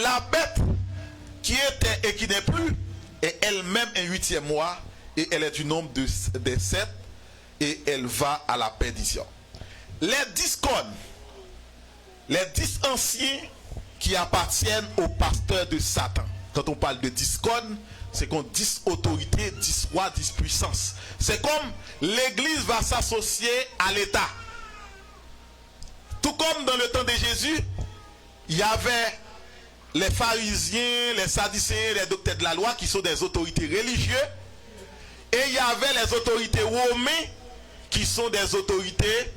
la bête qui était et qui n'est plus est elle-même un huitième mois, et elle est du nombre des 7, et elle va à la perdition. Les 10 cônes, les 10 anciens qui appartiennent au pasteur de Satan. Quand on parle de 10 cônes, c'est qu'on 10 autorités, 10 rois, 10 puissances. C'est comme l'église va s'associer à l'État. Tout comme dans le temps de Jésus, il y avait les pharisiens, les sadducéens, les docteurs de la loi qui sont des autorités religieuses. Et il y avait les autorités romaines qui sont des autorités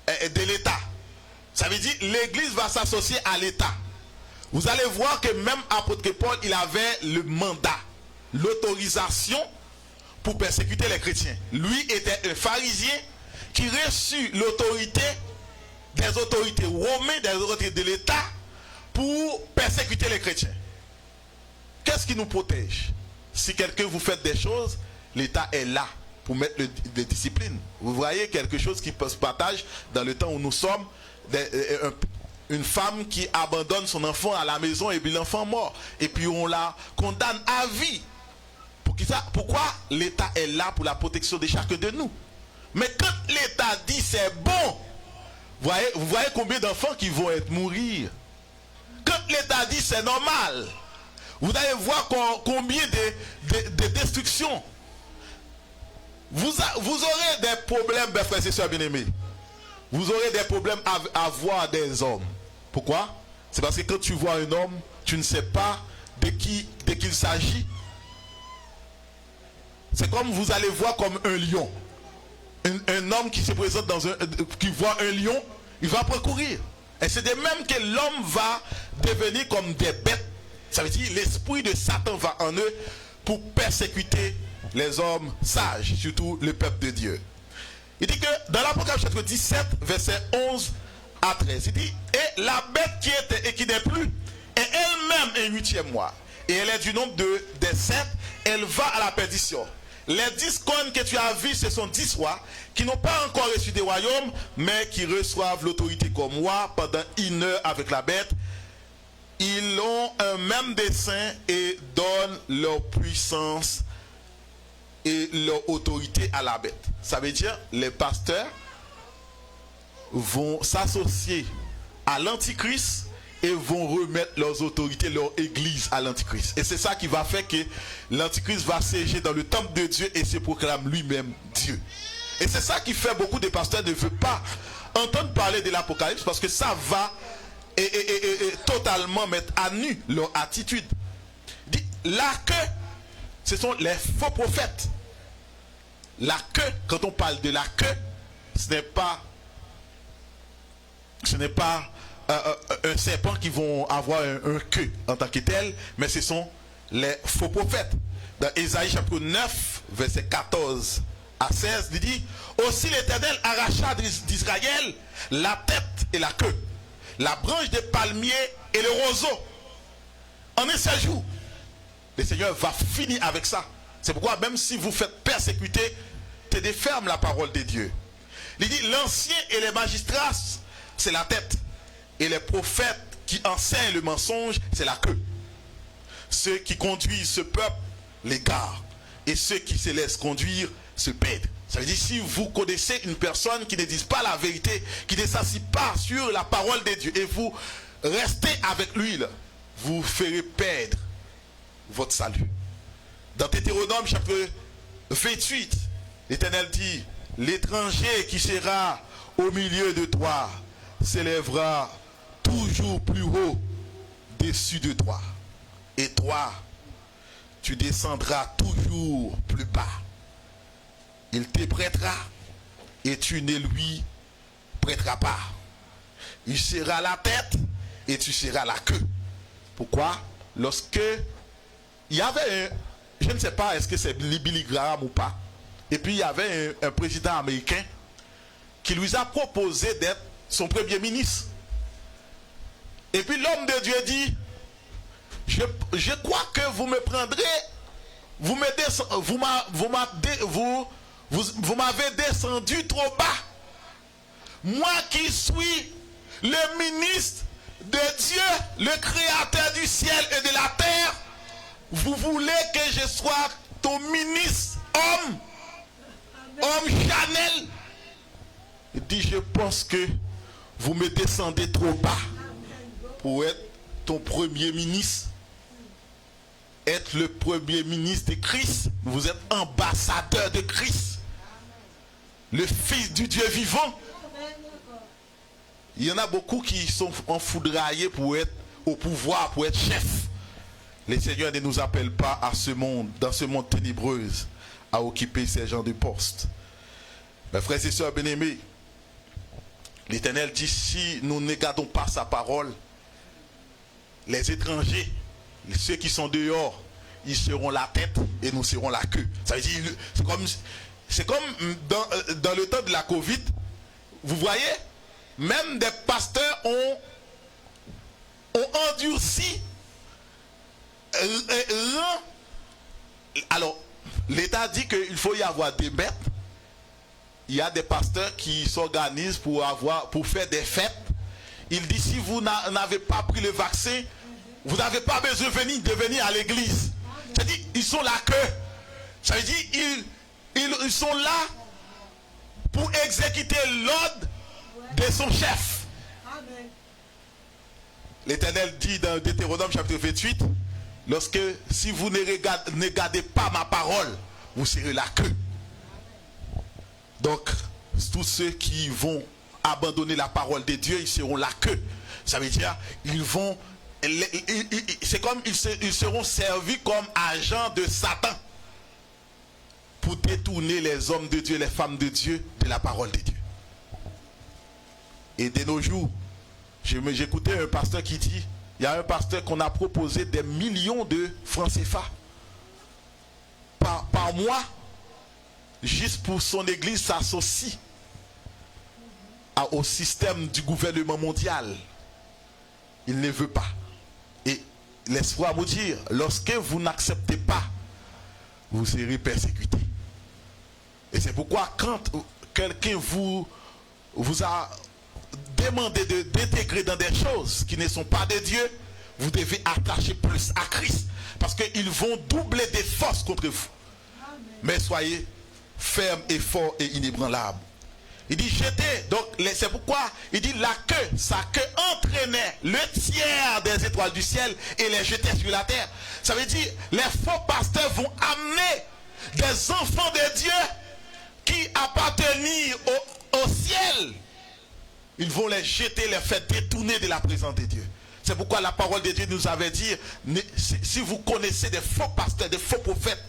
de l'État. Ça veut dire l'église va s'associer à l'État. Vous allez voir que même apôtre Paul, il avait le mandat, l'autorisation pour persécuter les chrétiens. Lui était un pharisien qui reçut l'autorité des autorités romaines, des autorités de l'État pour persécuter les chrétiens. Qu'est-ce qui nous protège? Si quelqu'un vous fait des choses, l'État est là pour mettre des disciplines. Vous voyez quelque chose qui se partage dans le temps où nous sommes, une femme qui abandonne son enfant à la maison et puis l'enfant mort. Et puis on la condamne à vie. Pourquoi l'État est là pour la protection de chacun de nous? Mais quand l'État dit c'est bon, vous voyez combien d'enfants qui vont mourir. Quand l'État dit c'est normal, vous allez voir combien de destructions. Vous aurez des problèmes, mes frères et sœurs bien-aimés. Vous aurez des problèmes à voir des hommes. Pourquoi? C'est parce que quand tu vois un homme, tu ne sais pas de qui il s'agit. C'est comme vous allez voir comme un lion. Un homme qui se présente qui voit un lion, il va parcourir. Et c'est de même que l'homme va devenir comme des bêtes. Ça veut dire l'esprit de Satan va en eux pour persécuter les hommes sages, surtout le peuple de Dieu. Il dit que dans l'Apocalypse chapitre 17, verset 11 à 13, il dit, et la bête qui était et qui n'est plus est elle-même un huitième mois. Et elle est du nombre des 7, elle va à la perdition. Les 10 cônes que tu as vus, ce sont 10 rois qui n'ont pas encore reçu des royaumes, mais qui reçoivent l'autorité comme roi pendant une heure avec la bête. Ils ont un même dessein et donnent leur puissance et leur autorité à la bête. Ça veut dire les pasteurs vont s'associer à l'antichrist et vont remettre leurs autorités, leur église à l'antichrist. Et c'est ça qui va faire que l'antichrist va siéger dans le temple de Dieu et se proclame lui-même Dieu. Et c'est ça qui fait beaucoup de pasteurs ne veulent pas entendre parler de l'Apocalypse, parce que ça va totalement mettre à nu leur attitude. La queue, ce sont les faux prophètes. La queue, quand on parle de la queue, ce n'est pas un serpent qui vont avoir un queue en tant que tel, mais ce sont les faux prophètes. Dans Ésaïe chapitre 9, verset 14 à 16, il dit, aussi l'Éternel arracha d'Israël la tête et la queue, la branche des palmiers et le roseau. En un seul jour, le Seigneur va finir avec ça. C'est pourquoi même si vous faites persécuter, te déferme la parole de Dieu. Il dit, l'ancien et les magistrats, c'est la tête. Et les prophètes qui enseignent le mensonge, c'est la queue. Ceux qui conduisent ce peuple l'égarent. Et ceux qui se laissent conduire se perdent. Ça veut dire, si vous connaissez une personne qui ne dit pas la vérité, qui ne s'assit pas sur la parole de Dieu, et vous restez avec lui, là, vous ferez perdre votre salut. Dans Deutéronome chapitre 28, l'Éternel dit, l'étranger qui sera au milieu de toi s'élèvera toujours plus haut dessus de toi. Et toi, tu descendras toujours plus bas. Il te prêtera et tu ne lui prêteras pas. Il sera la tête et tu seras la queue. Pourquoi? Lorsque il y avait je ne sais pas est-ce que c'est Billy Graham ou pas, et puis il y avait un président américain qui lui a proposé d'être son premier ministre. Et puis l'homme de Dieu dit, je crois que vous me prendrez, vous m'avez descendu trop bas. Moi qui suis le ministre de Dieu, le créateur vous voulez que je sois ton ministre, homme Chanel. Il dit, je pense que vous me descendez trop bas pour être ton premier ministre. Être le premier ministre de Christ. Vous êtes ambassadeur de Christ. Le Fils du Dieu vivant. Il y en a beaucoup qui sont enfoudraillés pour être au pouvoir, pour être chef. Le Seigneur ne nous appelle pas à ce monde, dans ce monde ténébreux, à occuper ces genres de postes. Mes frères et sœurs bien-aimés, l'Éternel dit, si nous ne gardons pas sa parole, les étrangers, ceux qui sont dehors, ils seront la tête et nous serons la queue. Ça veut dire, c'est comme dans le temps de la Covid, vous voyez, même des pasteurs ont endurci. Alors, l'État dit qu'il faut y avoir des bêtes. Il y a des pasteurs qui s'organisent pour faire des fêtes. Il dit, si vous n'avez pas pris le vaccin, vous n'avez pas besoin de venir à l'église. C'est-à-dire, ils sont là que. Ça veut dire, ils sont là pour exécuter l'ordre de son chef. L'Éternel dit dans Deutéronome chapitre 28, si vous ne gardez pas ma parole, vous serez la queue. Donc, tous ceux qui vont abandonner la parole de Dieu, ils seront la queue. Ça veut dire, c'est comme ils seront servis comme agents de Satan pour détourner les hommes de Dieu, les femmes de Dieu de la parole de Dieu. Et de nos jours, j'écoutais un pasteur qui dit, il y a un pasteur qu'on a proposé des millions de francs CFA par mois, juste pour son église s'associe au système du gouvernement mondial. Il ne veut pas. Et laisse-moi vous dire, lorsque vous n'acceptez pas, vous serez persécuté. Et c'est pourquoi quand quelqu'un vous a demandé d'intégrer dans des choses qui ne sont pas de Dieu, vous devez attacher plus à Christ. Parce qu'ils vont doubler des forces contre vous. Amen. Mais soyez fermes et forts et inébranlables. Il dit jetez. Donc c'est pourquoi il dit sa queue entraînait le tiers des étoiles du ciel et les jetait sur la terre. Ça veut dire les faux pasteurs vont amener des enfants de Dieu qui appartiennent au ciel. Ils vont les jeter, les faire détourner de la présence de Dieu. C'est pourquoi la parole de Dieu nous avait dit, si vous connaissez des faux pasteurs, des faux prophètes,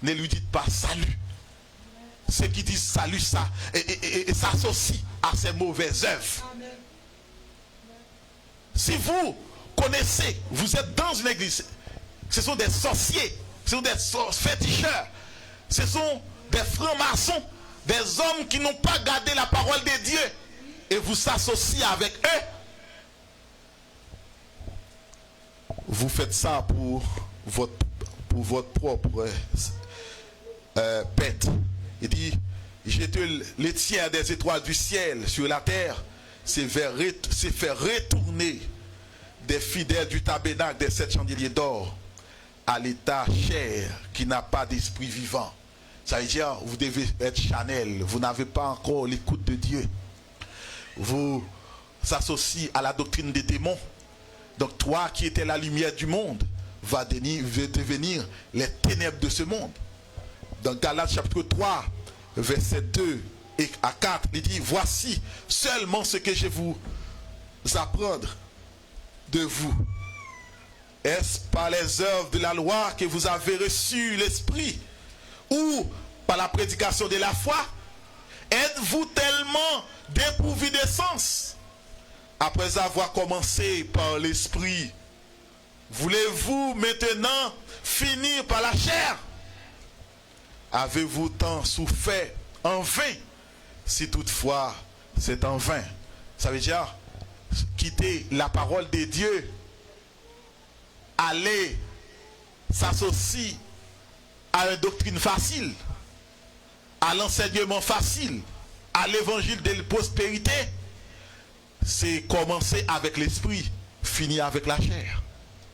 ne lui dites pas salut. Ceux qui disent salut, ça et s'associent à ces mauvaises œuvres. Amen. Si vous connaissez, vous êtes dans une église, ce sont des sorciers, ce sont des féticheurs, ce sont des francs-maçons, des hommes qui n'ont pas gardé la parole de Dieu, et vous s'associez avec eux, vous faites ça pour votre propre pète. Il dit, jeter les tiers des étoiles du ciel sur la terre, c'est faire retourner des fidèles du tabernacle des 7 chandeliers d'or à l'état chair qui n'a pas d'esprit vivant. Ça veut dire, vous devez être Chanel, vous n'avez pas encore l'écoute de Dieu. Vous s'associez à la doctrine des démons. Donc toi qui étais la lumière du monde, va devenir les ténèbres de ce monde. Dans Galates chapitre 3, versets 2 et à 4, il dit, voici seulement ce que je vous apprendre de vous. Est-ce par les œuvres de la loi que vous avez reçu l'esprit, ou par la prédication de la foi? Êtes-vous tellement dépourvu de sens après avoir commencé par l'esprit? Voulez-vous maintenant finir par la chair? Avez-vous tant souffert en vain, si toutefois c'est en vain? Ça veut dire quitter la parole de Dieu, aller s'associer à une doctrine facile, à l'enseignement facile, à l'évangile de la prospérité, c'est commencer avec l'esprit, finir avec la chair.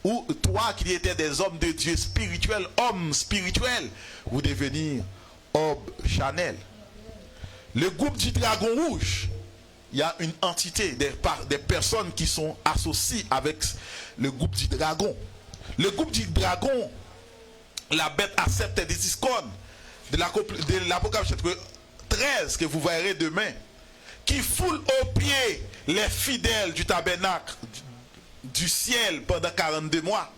ou toi qui étais des hommes de Dieu spirituels, hommes spirituels, vous devenir homme Chanel. Le groupe du Dragon Rouge, il y a une entité, des personnes qui sont associées avec le groupe du Dragon. Le groupe du Dragon, la bête à sept têtes des discordes, de l'Apocalypse chapitre 13 que vous verrez demain, qui foule aux pieds les fidèles du tabernacle du ciel pendant 42 mois.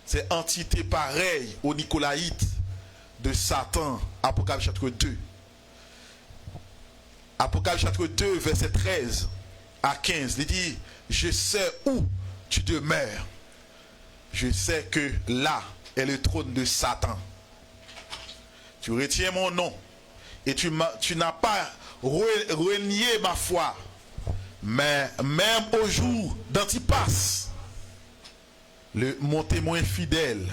C'est entité pareille aux Nicolaïtes de Satan, Apocalypse chapitre 2. Apocalypse chapitre 2, verset 13 à 15, il dit, je sais où tu demeures. Je sais que là est le trône de Satan. Tu retiens mon nom et tu n'as pas renié ma foi. Mais même au jour d'Antipas, mon témoin fidèle,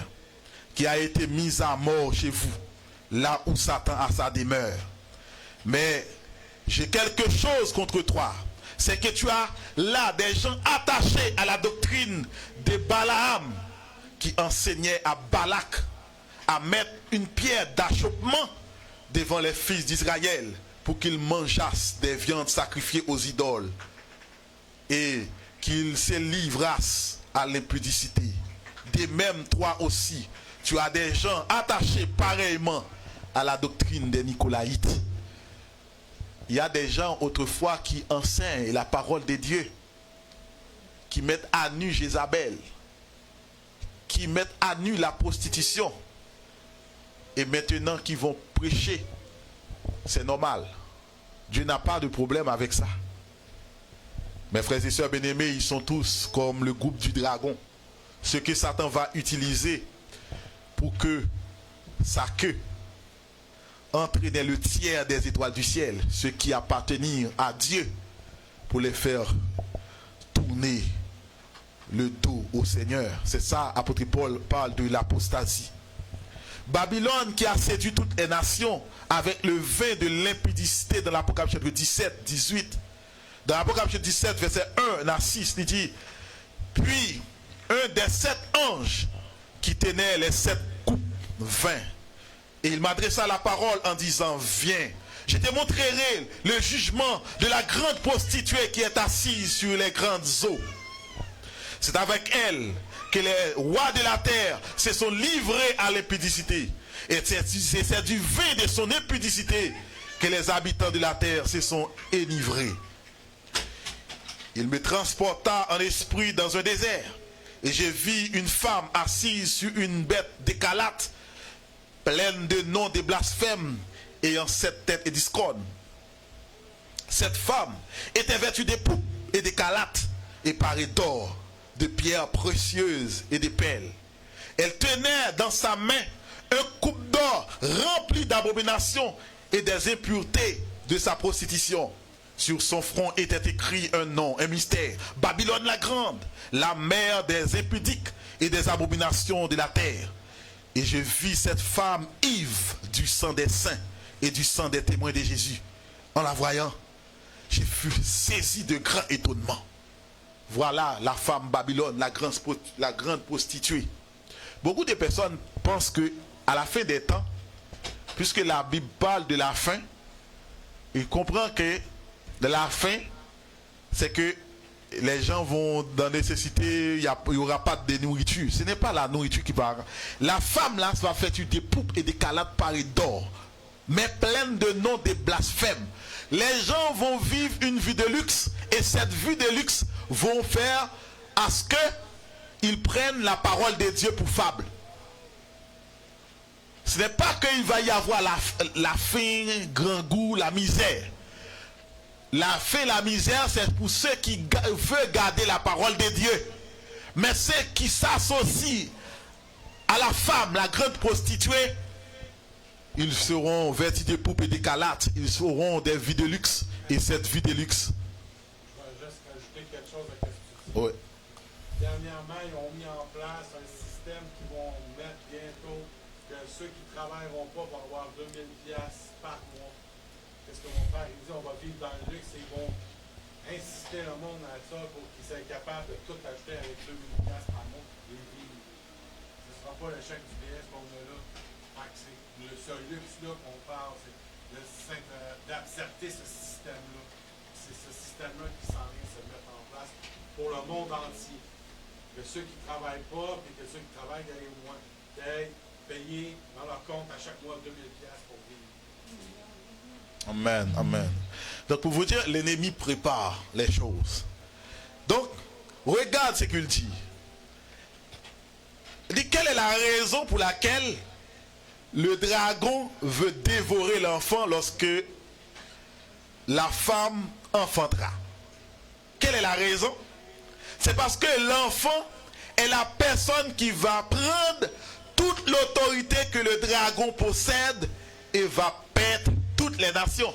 qui a été mis à mort chez vous, là où Satan a sa demeure. Mais j'ai quelque chose contre toi. C'est que tu as là des gens attachés à la doctrine de Balaam, qui enseignait à Balak à mettre une pierre d'achoppement devant les fils d'Israël pour qu'ils mangeassent des viandes sacrifiées aux idoles et qu'ils se livrassent à l'impudicité. De même, toi aussi, tu as des gens attachés pareillement à la doctrine des Nicolaïtes. Il y a des gens autrefois qui enseignent la parole de Dieu, qui mettent à nu Jézabel, qui mettent à nu la prostitution, et maintenant qui vont prêcher. C'est normal. Dieu n'a pas de problème avec ça. Mes frères et sœurs bien-aimés, ils sont tous comme le groupe du dragon. Ce que Satan va utiliser pour que sa queue entre dans le tiers des étoiles du ciel, ce qui appartenir à Dieu, pour les faire tourner le dos au Seigneur. C'est ça, apôtre Paul parle de l'apostasie. Babylone qui a séduit toutes les nations avec le vin de l'impudicité dans l'Apocalypse chapitre 17, 18. Dans l'Apocalypse 17, verset 1 à 6, il dit, puis un des 7 anges qui tenait les 7 coupes vin, et il m'adressa la parole en disant, viens, je te montrerai le jugement de la grande prostituée qui est assise sur les grandes eaux. C'est avec elle que les rois de la terre se sont livrés à l'impudicité. Et c'est du vin de son impudicité que les habitants de la terre se sont enivrés. Il me transporta en esprit dans un désert. Et je vis une femme assise sur une bête d'écarlate, pleine de noms de blasphèmes, ayant 7 têtes et 10 cornes. Cette femme était vêtue de poupes et d'écarlate, et parée d'or, de pierres précieuses et de perles. Elle tenait dans sa main un coupe d'or rempli d'abominations et des impuretés de sa prostitution. Sur son front était écrit un nom, un mystère. Babylone la grande, la mère des impudiques et des abominations de la terre. Et je vis cette femme ivre du sang des saints et du sang des témoins de Jésus. En la voyant, je fus saisi de grand étonnement. Voilà la femme Babylone, la grande prostituée. Beaucoup de personnes pensent que à la fin des temps, puisque la Bible parle de la fin, ils comprennent que de la fin, c'est que les gens vont dans nécessité, il n'y aura pas de nourriture. Ce n'est pas la nourriture qui va. La femme là va faire des poupes et des calates parées d'or, mais pleines de noms de blasphèmes. Les gens vont vivre une vie de luxe, et cette vie de luxe vont faire à ce qu'ils prennent la parole de Dieu pour fable. Ce n'est pas qu'il va y avoir la faim, grand goût, la misère. La faim, la misère, c'est pour ceux qui veulent garder la parole de Dieu. Mais ceux qui s'associent à la femme, la grande prostituée, ils seront vêtus de poupes et de calates. Ils auront des vies de luxe. Et cette vie de luxe. Je vais juste rajouter quelque chose à ce que tu dis. Oui. Dernièrement, ils ont mis en place un système qui vont mettre bientôt que ceux qui ne travailleront pas vont avoir 2000 pièces par mois. Qu'est-ce qu'ils vont faire? Ils disent on va vivre dans le luxe et ils vont inciter le monde à ça pour qu'ils soient capables de tout acheter avec 2000 pièces par mois et pas le chèque du PS qu'on a là. Ce luxe-là qu'on parle, c'est d'accepter ce système-là. C'est ce système-là qui s'en vient se mettre en place pour le monde entier. Que ceux qui ne travaillent pas, et que ceux qui travaillent gagnent moins, d'aient payé dans leur compte à chaque mois 2000$ pour vivre. Amen, amen. Donc pour vous dire, l'ennemi prépare les choses. Donc, regarde ce qu'il dit. Il dit, quelle est la raison pour laquelle le dragon veut dévorer l'enfant lorsque la femme enfantera? Quelle est la raison? C'est parce que l'enfant est la personne qui va prendre toute l'autorité que le dragon possède et va perdre toutes les nations.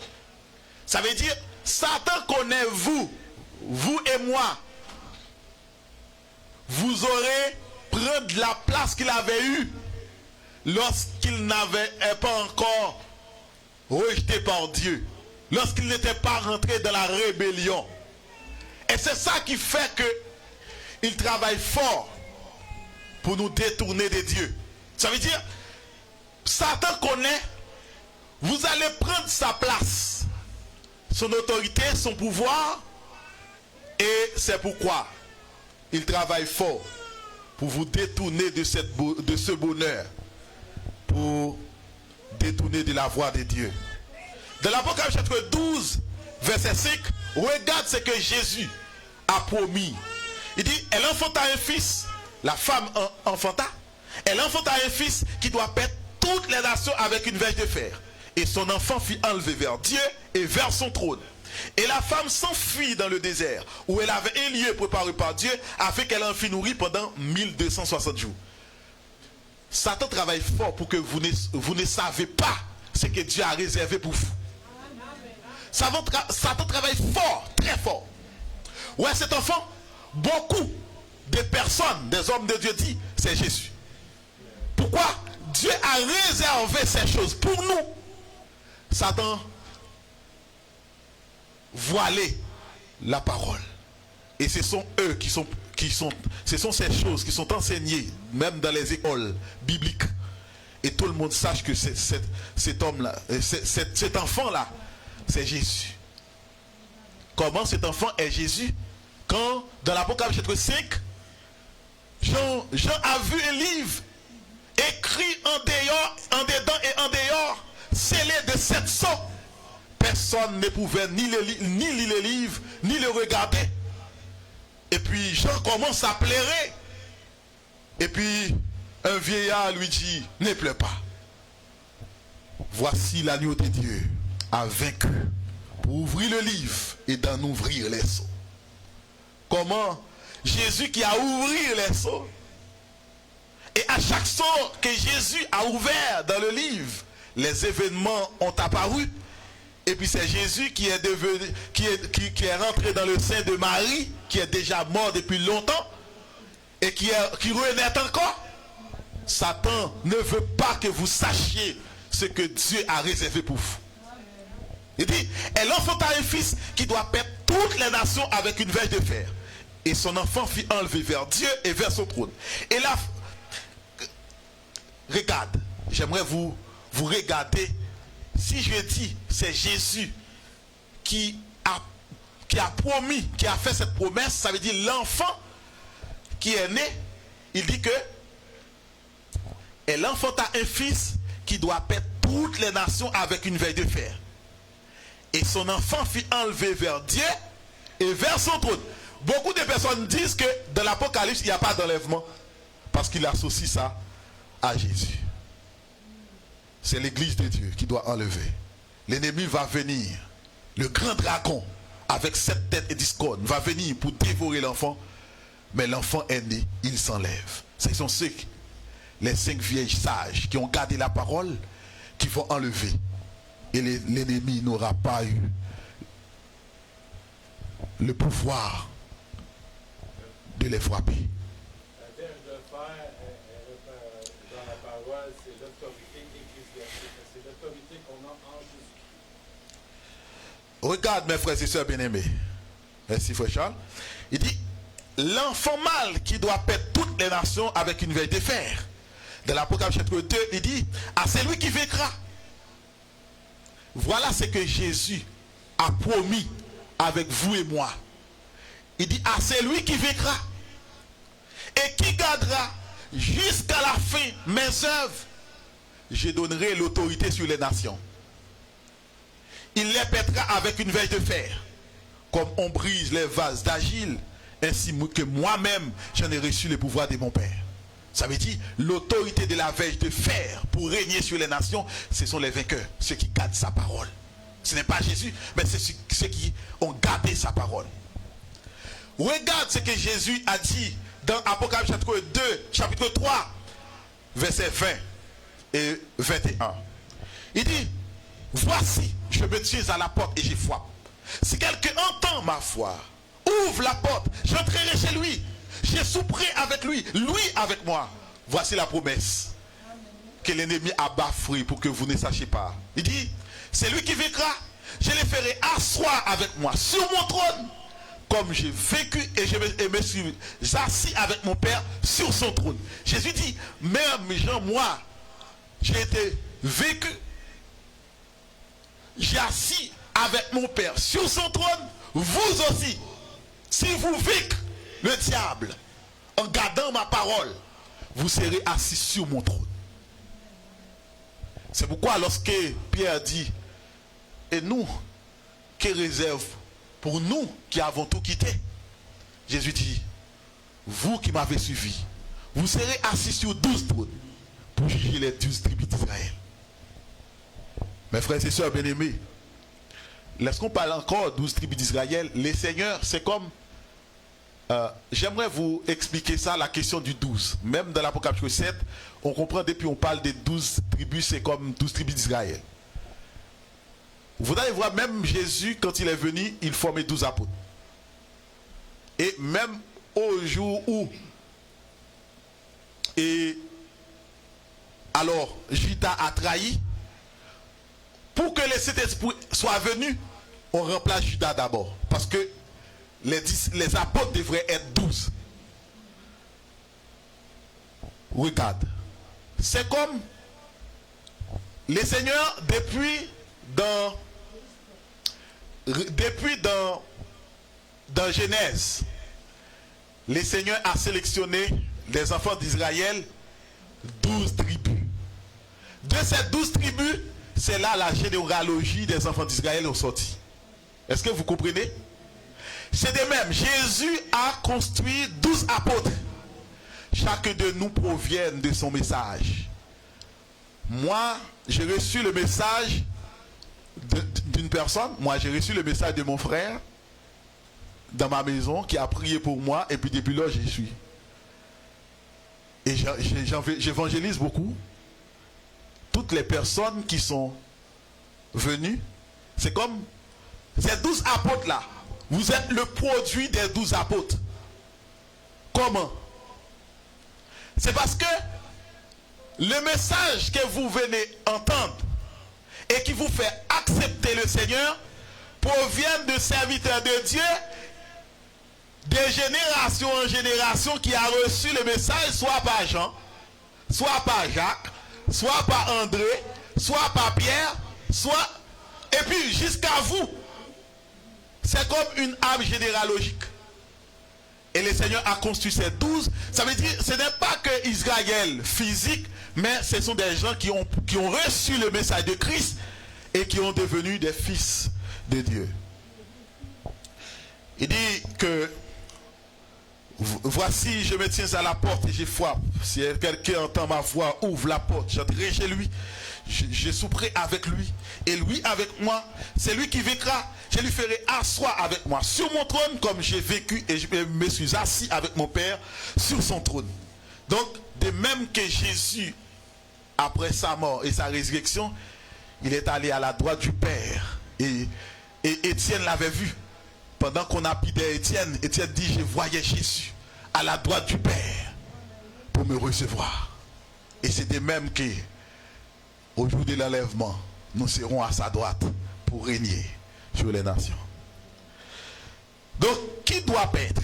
Ça veut dire, Satan connaît vous et moi. Vous aurez prendre la place qu'il avait eue lorsqu'il n'avait pas encore rejeté par Dieu, lorsqu'il n'était pas rentré dans la rébellion. Et c'est ça qui fait que il travaille fort pour nous détourner de Dieu. Ça veut dire, Satan connaît, vous allez prendre sa place, son autorité, son pouvoir, et c'est pourquoi il travaille fort pour vous détourner de ce bonheur, pour détourner de la voie de Dieu. Dans l'Apocalypse chapitre 12, verset 5, regarde ce que Jésus a promis. Il dit, elle enfanta un fils, la femme enfanta, elle enfanta un fils qui doit perdre toutes les nations avec une verge de fer. Et son enfant fut enlevé vers Dieu et vers son trône. Et la femme s'enfuit dans le désert, où elle avait un lieu préparé par Dieu, afin qu'elle en fût nourrie pendant 1260 jours. Satan travaille fort pour que vous ne savez pas ce que Dieu a réservé pour vous. Satan travaille fort, très fort. Ouais, cet enfant, beaucoup de personnes, des hommes de Dieu disent, c'est Jésus. Pourquoi? Dieu a réservé ces choses pour nous. Satan voiler la parole. Et ce sont eux ce sont ces choses qui sont enseignées même dans les écoles bibliques. Et tout le monde sache que cet homme-là, cet enfant-là, c'est Jésus. Comment cet enfant est Jésus? Quand dans l'Apocalypse chapitre 5, Jean a vu un livre écrit en dedans et en dehors, scellé de 7 sceaux. Personne ne pouvait ni lire le livre, ni le regarder. Et puis Jean commence à pleurer. Et puis un vieillard lui dit, ne pleure pas. Voici l'agneau de Dieu a vaincu pour ouvrir le livre et d'en ouvrir les sceaux. Comment Jésus qui a ouvert les sceaux, et à chaque sceau que Jésus a ouvert dans le livre, les événements ont apparu. Et puis c'est Jésus qui est rentré dans le sein de Marie, qui est déjà mort depuis longtemps, et qui renaît encore. Satan ne veut pas que vous sachiez ce que Dieu a réservé pour vous. Il dit, elle enfanta un fils qui doit perdre toutes les nations avec une verge de fer. Et son enfant fut enlevé vers Dieu et vers son trône. Et là, regarde, j'aimerais vous regarder. Si je dis, c'est Jésus qui a promis, qui a fait cette promesse, ça veut dire l'enfant qui est né, il dit que elle enfanta un fils qui doit perdre toutes les nations avec une verge de fer. Et son enfant fut enlevé vers Dieu et vers son trône. Beaucoup de personnes disent que dans l'Apocalypse, il n'y a pas d'enlèvement, parce qu'il associe ça à Jésus. C'est l'église de Dieu qui doit enlever. L'ennemi va venir. Le grand dragon, avec 7 têtes et 10 cornes, va venir pour dévorer l'enfant. Mais l'enfant est né, il s'enlève. Ce sont ceux, les 5 vieilles sages qui ont gardé la parole, qui vont enlever. Et l'ennemi n'aura pas eu le pouvoir de les frapper. La verge de fer, dans la parole, c'est l'autorité ecclésiastique. C'est l'autorité qu'on a en Jésus-Christ. Regarde mes frères et sœurs bien-aimés. Merci frère Charles. Il dit, l'enfant mâle qui doit perdre toutes les nations avec une verge de fer. dans l'Apocalypse chapitre 2, il dit, à celui qui vaincra. Voilà ce que Jésus a promis avec vous et moi. Il dit, à celui qui vaincra et qui gardera jusqu'à la fin mes œuvres, je donnerai l'autorité sur les nations. Il les pètera avec une verge de fer, comme on brise les vases d'argile, ainsi que moi-même j'en ai reçu le pouvoir de mon Père. Ça veut dire l'autorité de la verge de fer pour régner sur les nations, ce sont les vainqueurs, ceux qui gardent sa parole. Ce n'est pas Jésus, mais c'est ceux qui ont gardé sa parole. Regarde ce que Jésus a dit dans Apocalypse chapitre 2, chapitre 3, versets 20 et 21. Il dit, voici, je me tiens à la porte et je frappe. Si quelqu'un entend ma voix, ouvre la porte, j'entrerai chez lui, je souperai avec lui, lui avec moi. Voici la promesse que l'ennemi a bafouée pour que vous ne sachiez pas. Il dit, c'est lui qui vaincra, je le ferai asseoir avec moi sur mon trône, comme j'ai vécu et je me suis assis avec mon Père sur son trône. Jésus dit, même Jean, moi, j'ai été vécu, j'ai assis avec mon Père sur son trône, vous aussi, si vous vaincrez le diable en gardant ma parole, vous serez assis sur mon trône. C'est pourquoi lorsque Pierre dit, et nous, que réserve pour nous qui avons tout quitté, Jésus dit, vous qui m'avez suivi, vous serez assis sur 12 trônes pour juger les 12 tribus d'Israël. Mes frères et sœurs bien-aimés, lorsqu'on parle encore 12 tribus d'Israël, les seigneurs, c'est comme, j'aimerais vous expliquer ça, la question du 12. Même dans l'Apocalypse 7, on comprend depuis on parle des 12 tribus, c'est comme 12 tribus d'Israël. Vous allez voir, même Jésus, quand il est venu, il formait 12 apôtres. Et même au jour où, et alors Judas a trahi, pour que le Saint-Esprit soit venu, on remplace Judas d'abord. Parce que les apôtres devraient être 12. Regarde. C'est comme les seigneurs depuis dans Genèse, les seigneurs a sélectionné les enfants d'Israël 12 tribus. De ces 12 tribus, c'est là la généalogie des enfants d'Israël ont sorti. Est-ce que vous comprenez? C'est de même, Jésus a construit 12 apôtres. Chacun de nous provient de son message. Moi, j'ai reçu le message d'une personne. Moi, j'ai reçu le message de mon frère dans ma maison qui a prié pour moi. Et puis depuis là, j'y suis. Et j'évangélise beaucoup. Toutes les personnes qui sont venues, c'est comme ces 12 apôtres-là. Vous êtes le produit des 12 apôtres. Comment? C'est parce que le message que vous venez entendre et qui vous fait accepter le Seigneur provient de serviteurs de Dieu de génération en génération qui a reçu le message soit par Jean, soit par Jacques, soit par André, soit par Pierre, soit... Et puis jusqu'à vous. C'est comme une arme généalogique. Et le Seigneur a construit ces 12. Ça veut dire, ce n'est pas que Israël physique, mais ce sont des gens qui ont reçu le message de Christ et qui ont devenu des fils de Dieu. Il dit que, voici, je me tiens à la porte et je frappe. Si quelqu'un entend ma voix, ouvre la porte, j'entrerai chez lui. Je souperai avec lui et lui avec moi. C'est lui qui vaincra. Je lui ferai asseoir avec moi sur mon trône comme j'ai vécu et je me suis assis avec mon Père sur son trône. Donc, de même que Jésus, après sa mort et sa résurrection, il est allé à la droite du Père. Et Étienne l'avait vu. Pendant qu'on a pidé Étienne, Étienne dit, je voyais Jésus à la droite du Père pour me recevoir. Et c'est de même que au jour de l'enlèvement, nous serons à sa droite pour régner sur les nations. Donc, qui doit paître?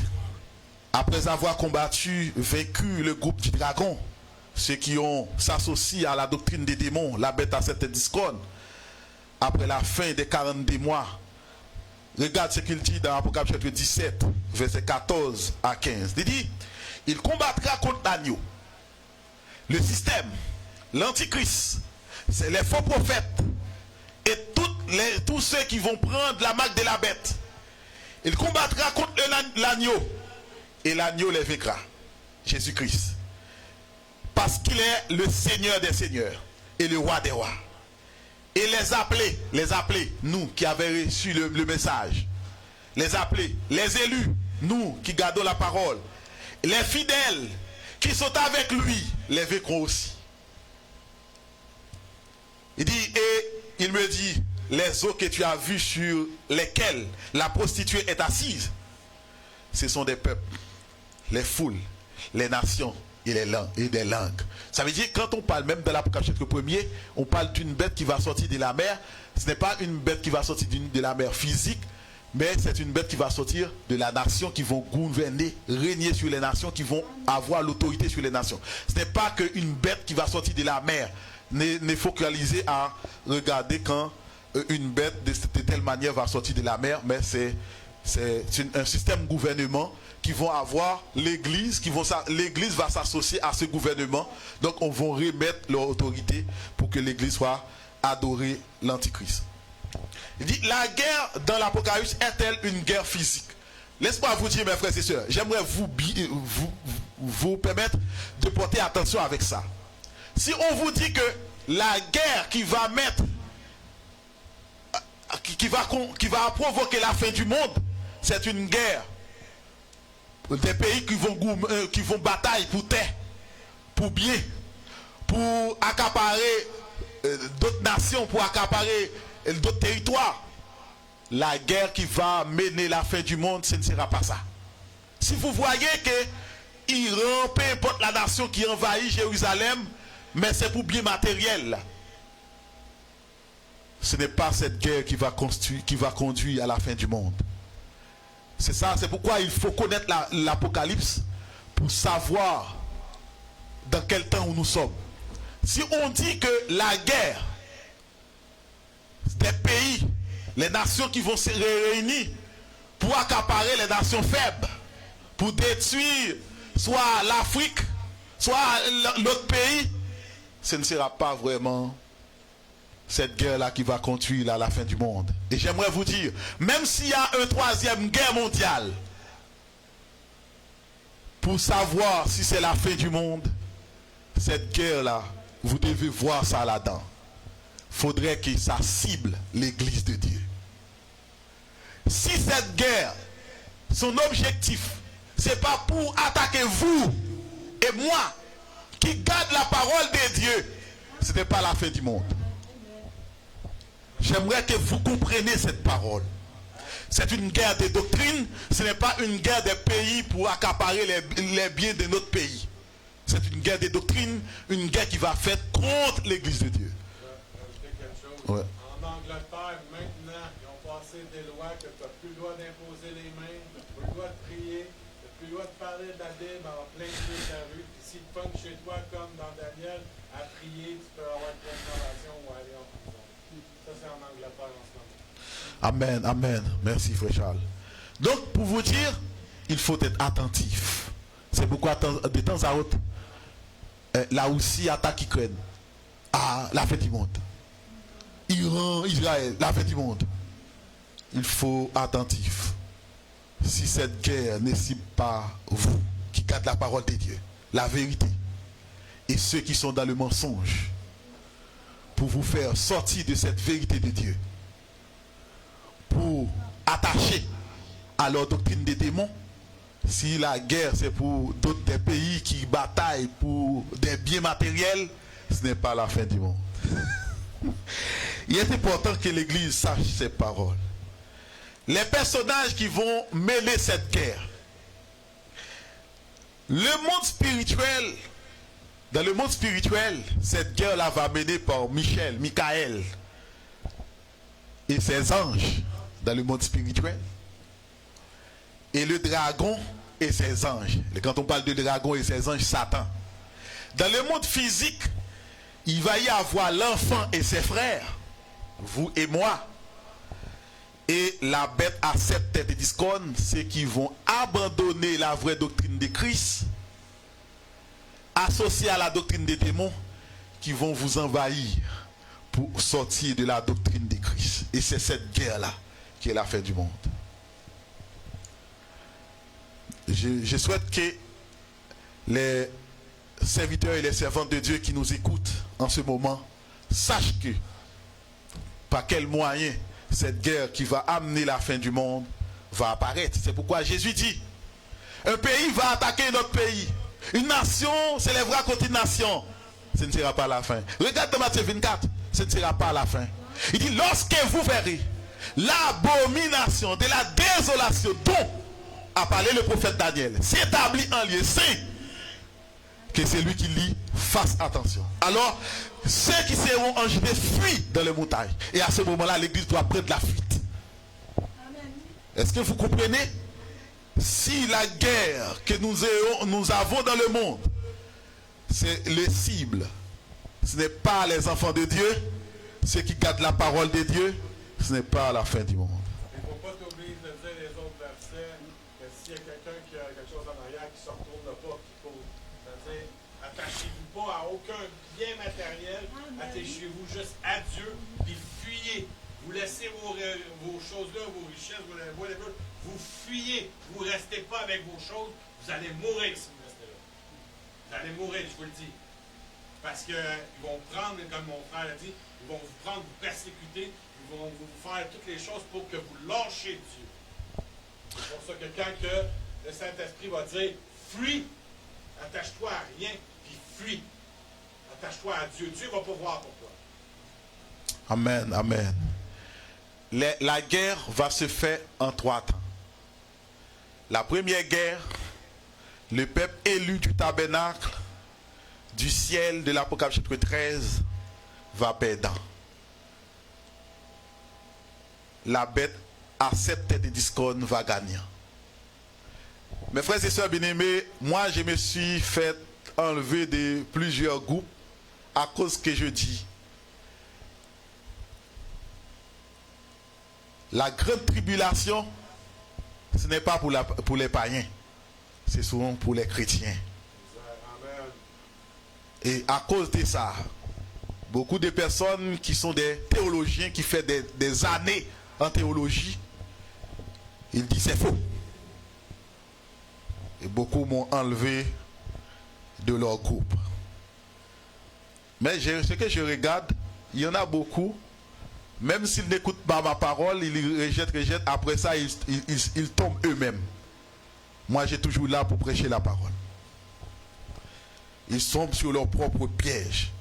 Après avoir combattu, vaincu le groupe du dragon, ceux qui ont s'associent à la doctrine des démons, la bête à cette discorde, après la fin des 42 mois, regarde ce qu'il dit dans Apocalypse chapitre 17, verset 14 à 15. Il dit, il combattra contre l'agneau, le système, l'antichrist, c'est les faux prophètes et tous ceux qui vont prendre la marque de la bête. Il combattra contre l'agneau et l'agneau les vaincra. Jésus-Christ. Parce qu'il est le Seigneur des seigneurs et le roi des rois. Et les appelés, nous qui avons reçu le message, les appelés, les élus, nous qui gardons la parole, les fidèles qui sont avec lui, les vaincront aussi. Il dit, et il me dit, les eaux que tu as vues sur lesquelles la prostituée est assise, ce sont des peuples, les foules, les nations et les langues et des langues. Ça veut dire quand on parle même de l'Apocalypse chapitre 1er, on parle d'une bête qui va sortir de la mer. Ce n'est pas une bête qui va sortir de la mer physique, mais c'est une bête qui va sortir de la nation, qui vont gouverner, régner sur les nations, qui vont avoir l'autorité sur les nations. Ce n'est pas qu'une bête qui va sortir de la mer. N'est focalisé à regarder quand une bête de telle manière va sortir de la mer, mais c'est un système gouvernement qui vont avoir l'église, l'église va s'associer à ce gouvernement, donc on va remettre leur autorité pour que l'église soit adorée l'antichrist. Il dit, la guerre dans l'Apocalypse est-elle une guerre physique? Laisse-moi vous dire, mes frères et sœurs, j'aimerais vous permettre de porter attention avec ça. Si on vous dit que la guerre qui va mettre, qui va provoquer la fin du monde, c'est une guerre des pays qui vont batailler pour terre, pour bien, pour accaparer d'autres nations, pour accaparer d'autres territoires. La guerre qui va mener la fin du monde, ce ne sera pas ça. Si vous voyez que Iran, peu importe la nation qui envahit Jérusalem, mais c'est pour bien matériel, ce n'est pas cette guerre qui va conduire à la fin du monde. C'est ça, c'est pourquoi il faut connaître l'Apocalypse pour savoir dans quel temps nous sommes. Si on dit que la guerre des pays, les nations qui vont se réunir pour accaparer les nations faibles, pour détruire soit l'Afrique, soit l'autre pays, ce ne sera pas vraiment cette guerre-là qui va conduire à la fin du monde. Et j'aimerais vous dire, même s'il y a une troisième guerre mondiale, pour savoir si c'est la fin du monde, cette guerre-là, vous devez voir ça là-dedans. Il faudrait que ça cible l'église de Dieu. Si cette guerre, son objectif, c'est pas pour attaquer vous et moi, qui gardent la parole de Dieu, ce n'est pas la fin du monde. J'aimerais que vous compreniez cette parole. C'est une guerre de doctrine, ce n'est pas une guerre des pays pour accaparer les biens de notre pays. C'est une guerre de doctrine, une guerre qui va faire contre l'église de Dieu. Ouais. En Angleterre, maintenant, ils ont passé des lois que tu n'as plus le droit d'imposer les mains, tu n'as plus le droit de prier, tu n'as plus le droit de parler de la Bible en plein milieu de la rue. Puis s'ils te pognent chez toi, comme dans Daniel, à prier, tu peux avoir une condamnation ou aller en prison. Ça, c'est en Angleterre en ce moment. Amen, amen. Merci, frère Charles. Donc, pour vous dire, il faut être attentif. C'est pourquoi, de temps à autre, la Russie attaque l'Ukraine. Ah, la fin du monde. Iran, Israël, la fin du monde. Il faut attentif. Si cette guerre ne cible pas vous, qui gardez la parole de Dieu, la vérité, et ceux qui sont dans le mensonge, pour vous faire sortir de cette vérité de Dieu, pour attacher à leur doctrine des démons, si la guerre c'est pour d'autres des pays qui bataillent pour des biens matériels, ce n'est pas la fin du monde. Il est important que l'Église sache ces paroles. Les personnages qui vont mêler cette guerre. Le monde spirituel, dans le monde spirituel, cette guerre-là va mener par Michaël et ses anges dans le monde spirituel. Et le dragon et ses anges. Quand on parle de dragon et ses anges, Satan. Dans le monde physique, il va y avoir l'enfant et ses frères, vous et moi. Et la bête à 7 têtes et 10 cornes, c'est qui vont abandonner la vraie doctrine de Christ, associée à la doctrine des démons, qui vont vous envahir pour sortir de la doctrine de Christ. Et c'est cette guerre-là qui est la fin du monde. Je souhaite que les serviteurs et les servantes de Dieu qui nous écoutent en ce moment sachent que par quel moyen cette guerre qui va amener la fin du monde va apparaître. C'est pourquoi Jésus dit, un pays va attaquer un autre pays. Une nation s'élèvera contre une nation. Ce ne sera pas la fin. Regarde dans Matthieu 24, ce ne sera pas la fin. Il dit, lorsque vous verrez l'abomination de la désolation dont a parlé le prophète Daniel s'établit en lieu saint, que c'est lui qui lit, fasse attention. Alors, ceux qui seront enchaînés fuient dans les montagnes. Et à ce moment-là, l'église doit prendre la fuite. Est-ce que vous comprenez? Si la guerre que nous avons dans le monde, c'est les cibles, ce n'est pas les enfants de Dieu, ceux qui gardent la parole de Dieu, ce n'est pas la fin du monde. Il ne faut pas t'oublier de dire les autres versets, que s'il y a quelqu'un qui a quelque chose en arrière, qui ne se retourne pas, qui court. C'est-à-dire, attachez-vous pas à aucun bien matériel, attachez-vous juste à Dieu, puis fuyez. Vous laissez vos choses-là, vos richesses, whatever, vous fuyez. Vous ne restez pas avec vos choses, vous allez mourir si vous restez là. Vous allez mourir, je vous le dis. Parce qu'ils vont prendre, comme mon frère a dit, ils vont vous prendre, vous persécuter, ils vont vous faire toutes les choses pour que vous lâchez Dieu. C'est pour ça que quand le Saint-Esprit va dire, fuis, attache-toi à rien, puis fuis. Attache-toi à Dieu. Dieu va pouvoir pour toi. Amen, amen. La guerre va se faire en 3 temps. La première guerre, le peuple élu du tabernacle, du ciel de l'Apocalypse chapitre 13, va perdant. La bête à 7 têtes et 10 cornes va gagnant. Mes frères et sœurs bien-aimés, moi je me suis fait enlever de plusieurs groupes à cause que je dis. La grande tribulation, ce n'est pas pour les païens, c'est souvent pour les chrétiens. Amen. Et à cause de ça, beaucoup de personnes qui sont des théologiens, qui font des années en théologie, ils disent c'est faux. Et beaucoup m'ont enlevé de leur groupe. Mais ce que je regarde, il y en a beaucoup. Même s'ils n'écoutent pas ma parole, ils rejettent. Après ça, ils tombent eux-mêmes. Moi, j'ai toujours là pour prêcher la parole. Ils tombent sur leur propre piège.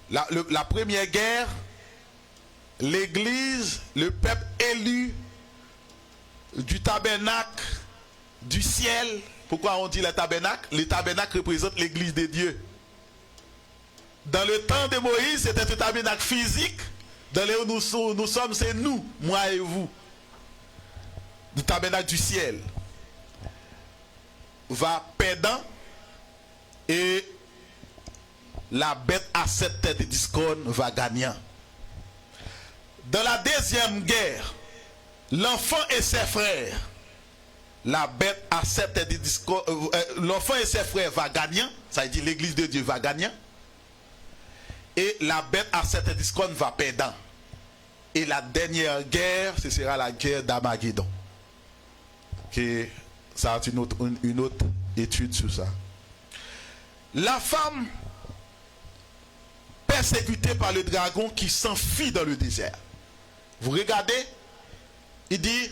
La première guerre, l'église, le peuple élu du tabernacle, du ciel. Pourquoi on dit le tabernacle? Le tabernacle représente l'église de Dieu. Dans le temps de Moïse, c'était un tabernacle physique. Dans les où nous sommes, c'est nous, moi et vous. Du tabernacle du ciel. Va perdant et la bête à 7 têtes et 10 cornes va gagnant. Dans la deuxième guerre, l'enfant et ses frères, la bête à 7 têtes et 10 cornes, l'enfant et ses frères va gagnant, ça veut dire l'église de Dieu va gagnant. Et la bête à 7 et 10 cornes va perdant. Et la dernière guerre, ce sera la guerre d'Armageddon. Que ça a une autre étude sur ça. La femme persécutée par le dragon qui s'enfuit dans le désert. Vous regardez, il dit,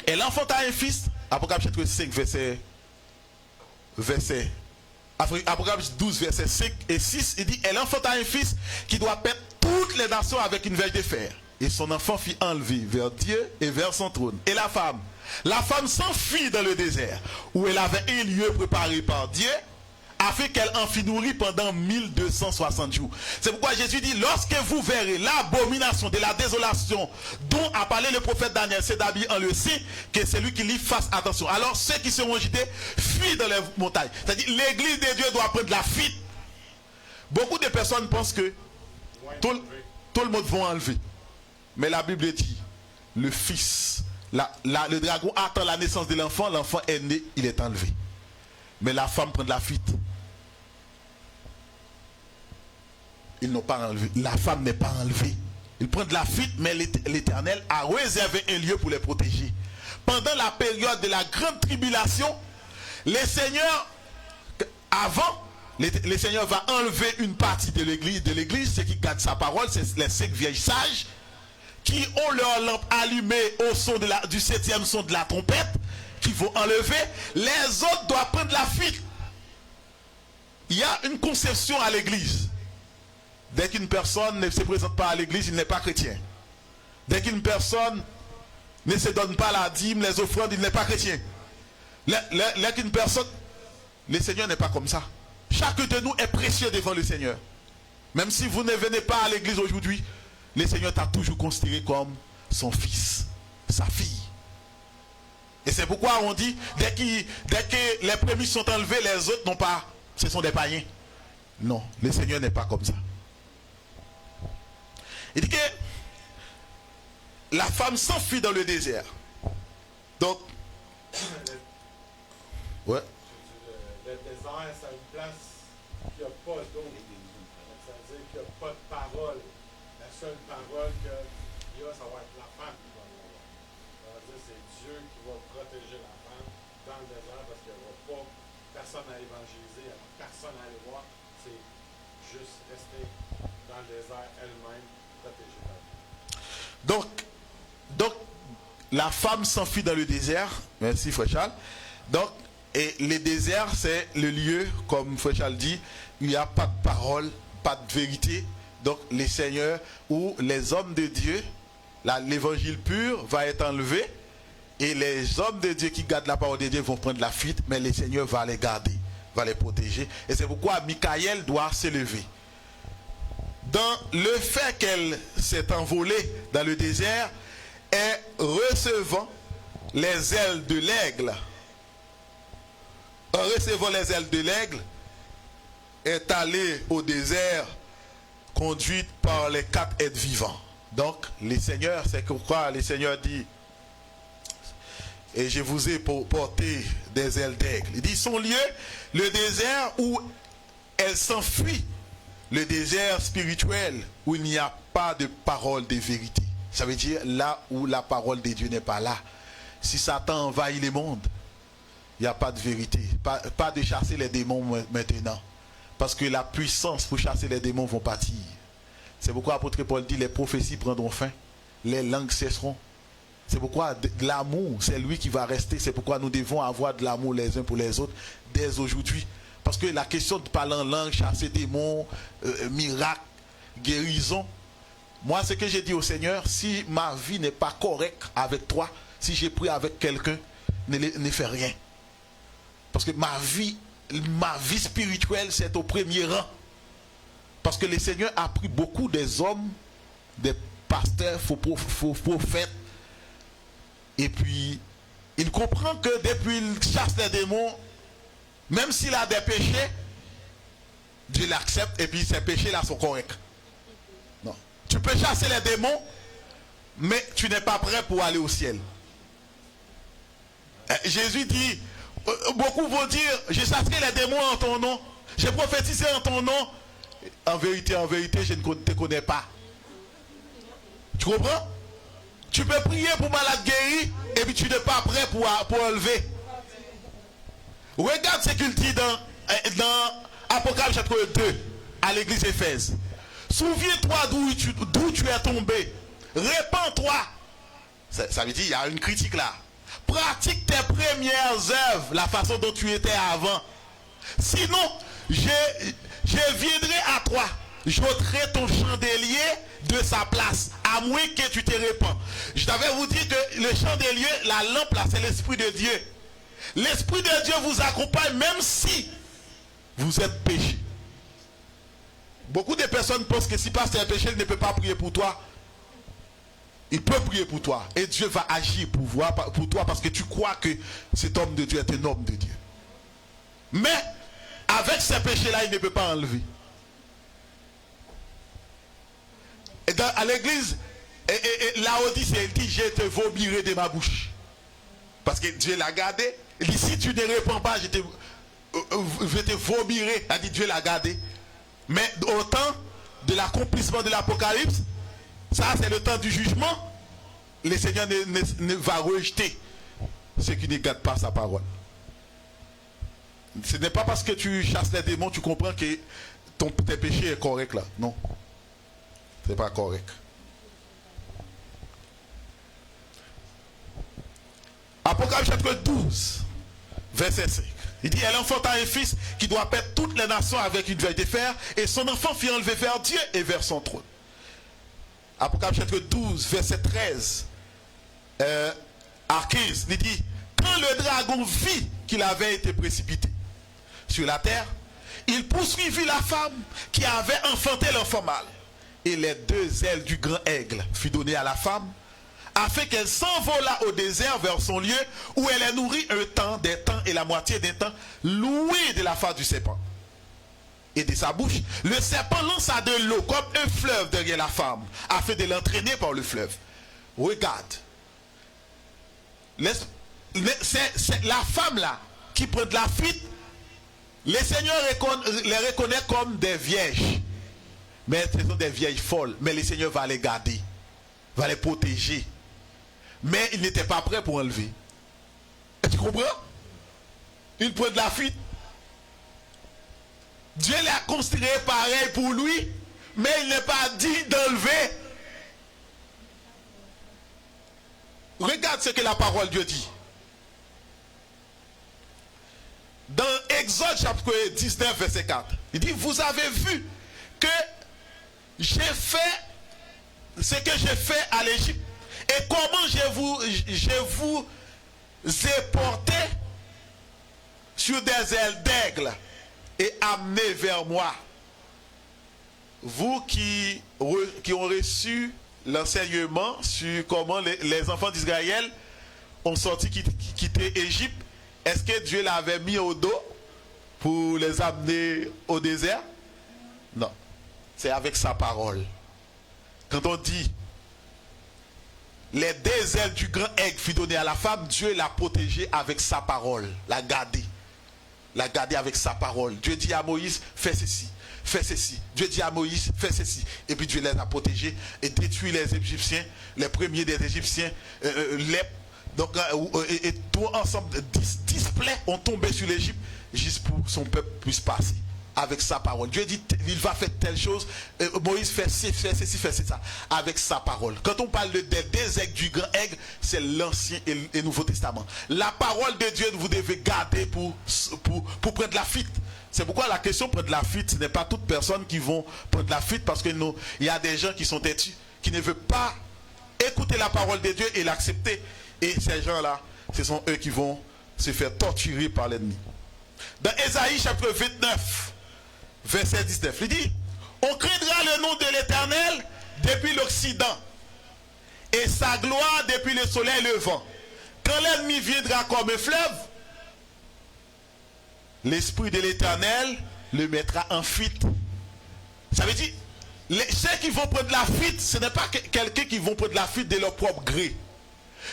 elle enfanta un fils, Apocalypse 5, Apocalypse 12, verset 5 et 6, il dit, elle enfanta un fils qui doit perdre toutes les nations avec une verge de fer. Et son enfant fut enlevé vers Dieu et vers son trône. Et la femme s'enfuit dans le désert, où elle avait un lieu préparé par Dieu, afin qu'elle en fût nourrie pendant 1260 jours. C'est pourquoi Jésus dit, lorsque vous verrez l'abomination de la désolation dont a parlé le prophète Daniel, c'est d'habiller en le sait que c'est lui qui lit, fasse attention. Alors ceux qui seront jetés fuient dans les montagnes. C'est-à-dire l'église de Dieu doit prendre la fuite. Beaucoup de personnes pensent que tout le monde va enlever. Mais la Bible dit, le fils, le dragon attend la naissance de l'enfant, l'enfant est né, il est enlevé. Mais la femme prend de la fuite. Ils n'ont pas enlevé. La femme n'est pas enlevée. Ils prennent de la fuite, mais l'Éternel a réservé un lieu pour les protéger. Pendant la période de la grande tribulation, les seigneurs, avant, le Seigneur va enlever une partie de l'église, ceux qui gardent sa parole, c'est les 5 vieilles sages, qui ont leur lampe allumée au son du 7e son de la trompette, qui vont enlever. Les autres doivent prendre la fuite. Il y a une conception à l'église. Dès qu'une personne ne se présente pas à l'église, il n'est pas chrétien. Dès qu'une personne ne se donne pas la dîme, les offrandes, il n'est pas chrétien. Dès qu'une personne... Le Seigneur n'est pas comme ça. Chacun de nous est précieux devant le Seigneur. Même si vous ne venez pas à l'église aujourd'hui, le Seigneur t'a toujours considéré comme son fils, sa fille. Et c'est pourquoi on dit, dès que les prémices sont enlevées, les autres n'ont pas, ce sont des païens. Non, le Seigneur n'est pas comme ça. Il dit que la femme s'enfuit dans le désert. Donc, ouais. Le désert, c'est une place qui n'a pas d'eau. Ça veut dire qu'il n'y a pas de parole. La seule parole qu'il y a, ça va être la femme qui va l'avoir. Ça veut dire que c'est Dieu qui va protéger la femme dans le désert parce qu'il n'y aura pas personne à évangéliser, alors personne à aller voir. C'est juste rester dans le désert elle-même, protéger la femme. Donc, la femme s'enfuit dans le désert. Merci, Frère Charles. Donc, et le désert, c'est le lieu, comme Frère Charles dit, où il n'y a pas de parole, pas de vérité. Donc, les seigneurs ou les hommes de Dieu, l'évangile pur va être enlevé. Et les hommes de Dieu qui gardent la parole de Dieu vont prendre la fuite, mais le Seigneur va les garder, va les protéger. Et c'est pourquoi Michaël doit s'élever. Dans le fait qu'elle s'est envolée dans le désert, et recevant les ailes de l'aigle, en recevant les ailes de l'aigle, est allée au désert, conduite par les 4 êtres vivants. Donc, les seigneurs, c'est pourquoi le Seigneur dit, et je vous ai porté des ailes d'aigle. Il dit, son lieu, le désert où elle s'enfuit, le désert spirituel, où il n'y a pas de parole de vérité. Ça veut dire là où la parole de Dieu n'est pas là. Si Satan envahit le monde, il n'y a pas de vérité. Pas de chasser les démons maintenant. Parce que la puissance pour chasser les démons vont partir. C'est pourquoi l'apôtre Paul dit, les prophéties prendront fin. Les langues cesseront. C'est pourquoi l'amour, c'est lui qui va rester. C'est pourquoi nous devons avoir de l'amour les uns pour les autres dès aujourd'hui. Parce que la question de parler en langue, chasser démons, miracles, guérison. Moi, ce que j'ai dit au Seigneur, si ma vie n'est pas correcte avec toi, si j'ai pris avec quelqu'un, ne fais rien. Parce que ma vie spirituelle, c'est au premier rang. Parce que le Seigneur a pris beaucoup des hommes, des pasteurs, faux prophètes. Et puis, il comprend que depuis qu'il chasse les démons, même s'il a des péchés, Dieu l'accepte et puis ces péchés-là sont corrects. Non. Tu peux chasser les démons, mais tu n'es pas prêt pour aller au ciel. Jésus dit, beaucoup vont dire, j'ai chassé les démons en ton nom, j'ai prophétisé en ton nom. En vérité, je ne te connais pas. Tu comprends? Tu peux prier pour malade guéri et puis tu n'es pas prêt pour enlever. Regarde ce qu'il dit dans Apocalypse chapitre 2 à l'église Éphèse. Souviens-toi d'où tu es tombé. Répands-toi. Ça veut dire il y a une critique là. Pratique tes premières œuvres, la façon dont tu étais avant. Sinon, je viendrai à toi. J'ôterai ton chandelier de sa place, à moins que tu te répands. Je t'avais vous dit que le chandelier, la lampe là, c'est l'Esprit de Dieu. L'Esprit de Dieu vous accompagne même si vous êtes péché. Beaucoup de personnes pensent que si pasteur est péché, il ne peut pas prier pour toi. Il peut prier pour toi. Et Dieu va agir pour toi parce que tu crois que cet homme de Dieu est un homme de Dieu. Mais, avec ces péchés-là, il ne peut pas enlever. Et à l'église, Laodicée, il dit, je te vomirai de ma bouche. Parce que Dieu l'a gardé. Il dit, si tu ne réponds pas, je te vomirai. Il dit, Dieu l'a gardé. Mais au temps de l'accomplissement de l'Apocalypse, ça c'est le temps du jugement, le Seigneur ne va rejeter ceux qui ne gardent pas sa parole. Ce n'est pas parce que tu chasses les démons, tu comprends que tes péchés est correct là. Non. Ce n'est pas correct. Apocalypse chapitre 12, verset 5. Il dit, elle enfanta un fils qui doit perdre toutes les nations avec une vieille de fer, et son enfant fit enlever vers Dieu et vers son trône. Apocalypse chapitre 12, verset 13 à 15. Il dit, quand le dragon vit qu'il avait été précipité sur la terre, il poursuivit la femme qui avait enfanté l'enfant mâle. Et les deux ailes du grand aigle furent données à la femme, afin qu'elle s'envolât au désert vers son lieu où elle est nourrie un temps, des temps et la moitié d'un temps, louée de la face du serpent. Et de sa bouche, le serpent lança de l'eau comme un fleuve derrière la femme, afin de l'entraîner par le fleuve. Regarde. C'est la femme là qui prend de la fuite. Le Seigneur les reconnaît comme des vierges. Mais ce sont des vieilles folles. Mais le Seigneur va les garder, va les protéger. Mais il n'était pas prêt pour enlever. Tu comprends? Il prend de la fuite. Dieu l'a considéré pareil pour lui, mais il n'est pas dit d'enlever. Regarde ce que la parole de Dieu dit. Dans Exode chapitre 19, verset 4, il dit, vous avez vu que j'ai fait ce que j'ai fait à l'Égypte et comment je vous ai porté sur des ailes d'aigle et amené vers moi. Vous qui ont reçu l'enseignement sur comment les enfants d'Israël ont sorti quitter Égypte, est-ce que Dieu l'avait mis au dos pour les amener au désert? Non. C'est avec sa parole. Quand on dit les deux ailes du grand aigle furent données à la femme, Dieu l'a protégée avec sa parole, l'a gardée. L'a gardée avec sa parole. Dieu dit à Moïse, fais ceci, fais ceci. Dieu dit à Moïse, fais ceci. Et puis Dieu les a protégés et détruit les Égyptiens, les premiers des Égyptiens, donc, et tout ensemble, 10 plaies ont tombé sur l'Égypte, juste pour que son peuple puisse passer. Avec sa parole. Dieu dit, il va faire telle chose. Moïse fait ceci, fait ça. Avec sa parole. Quand on parle des deux aigles du grand aigle, c'est l'Ancien et Nouveau Testament. La parole de Dieu, vous devez garder pour prendre la fuite. C'est pourquoi la question prendre la fuite, ce n'est pas toutes personnes qui vont prendre la fuite, parce que il y a des gens qui sont têtus, qui ne veulent pas écouter la parole de Dieu et l'accepter. Et ces gens-là, ce sont eux qui vont se faire torturer par l'ennemi. Dans Ésaïe chapitre 29, verset 19, il dit, on craindra le nom de l'Éternel depuis l'Occident et sa gloire depuis le soleil levant. Quand l'ennemi viendra comme un fleuve, l'Esprit de l'Éternel le mettra en fuite. Ça veut dire, ceux qui vont prendre la fuite, ce n'est pas quelqu'un qui vont prendre la fuite de leur propre gré.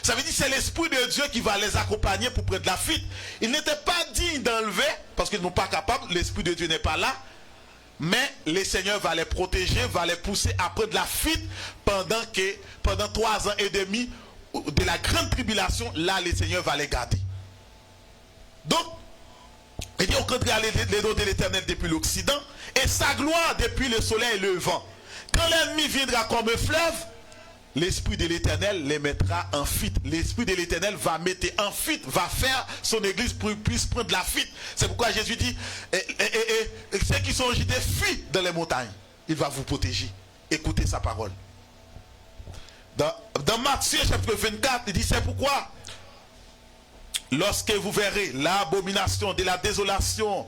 Ça veut dire que c'est l'Esprit de Dieu qui va les accompagner pour prendre la fuite. Ils n'étaient pas dignes d'enlever, parce qu'ils n'ont pas capable, l'Esprit de Dieu n'est pas là. Mais le Seigneur va les protéger, va les pousser à prendre la fuite pendant 3 ans et demi de la grande tribulation, là le Seigneur va les garder. Donc, il dit, on craindra les noms de l'Éternel depuis l'Occident et sa gloire depuis le soleil levant. Quand l'ennemi viendra comme un fleuve, l'Esprit de l'Éternel les mettra en fuite. L'Esprit de l'Éternel va mettre en fuite, va faire son église pour qu'il puisse prendre la fuite. C'est pourquoi Jésus dit, ceux qui sont agités fuient dans les montagnes. Il va vous protéger. Écoutez sa parole. Dans Matthieu chapitre 24, il dit, c'est pourquoi, lorsque vous verrez l'abomination de la désolation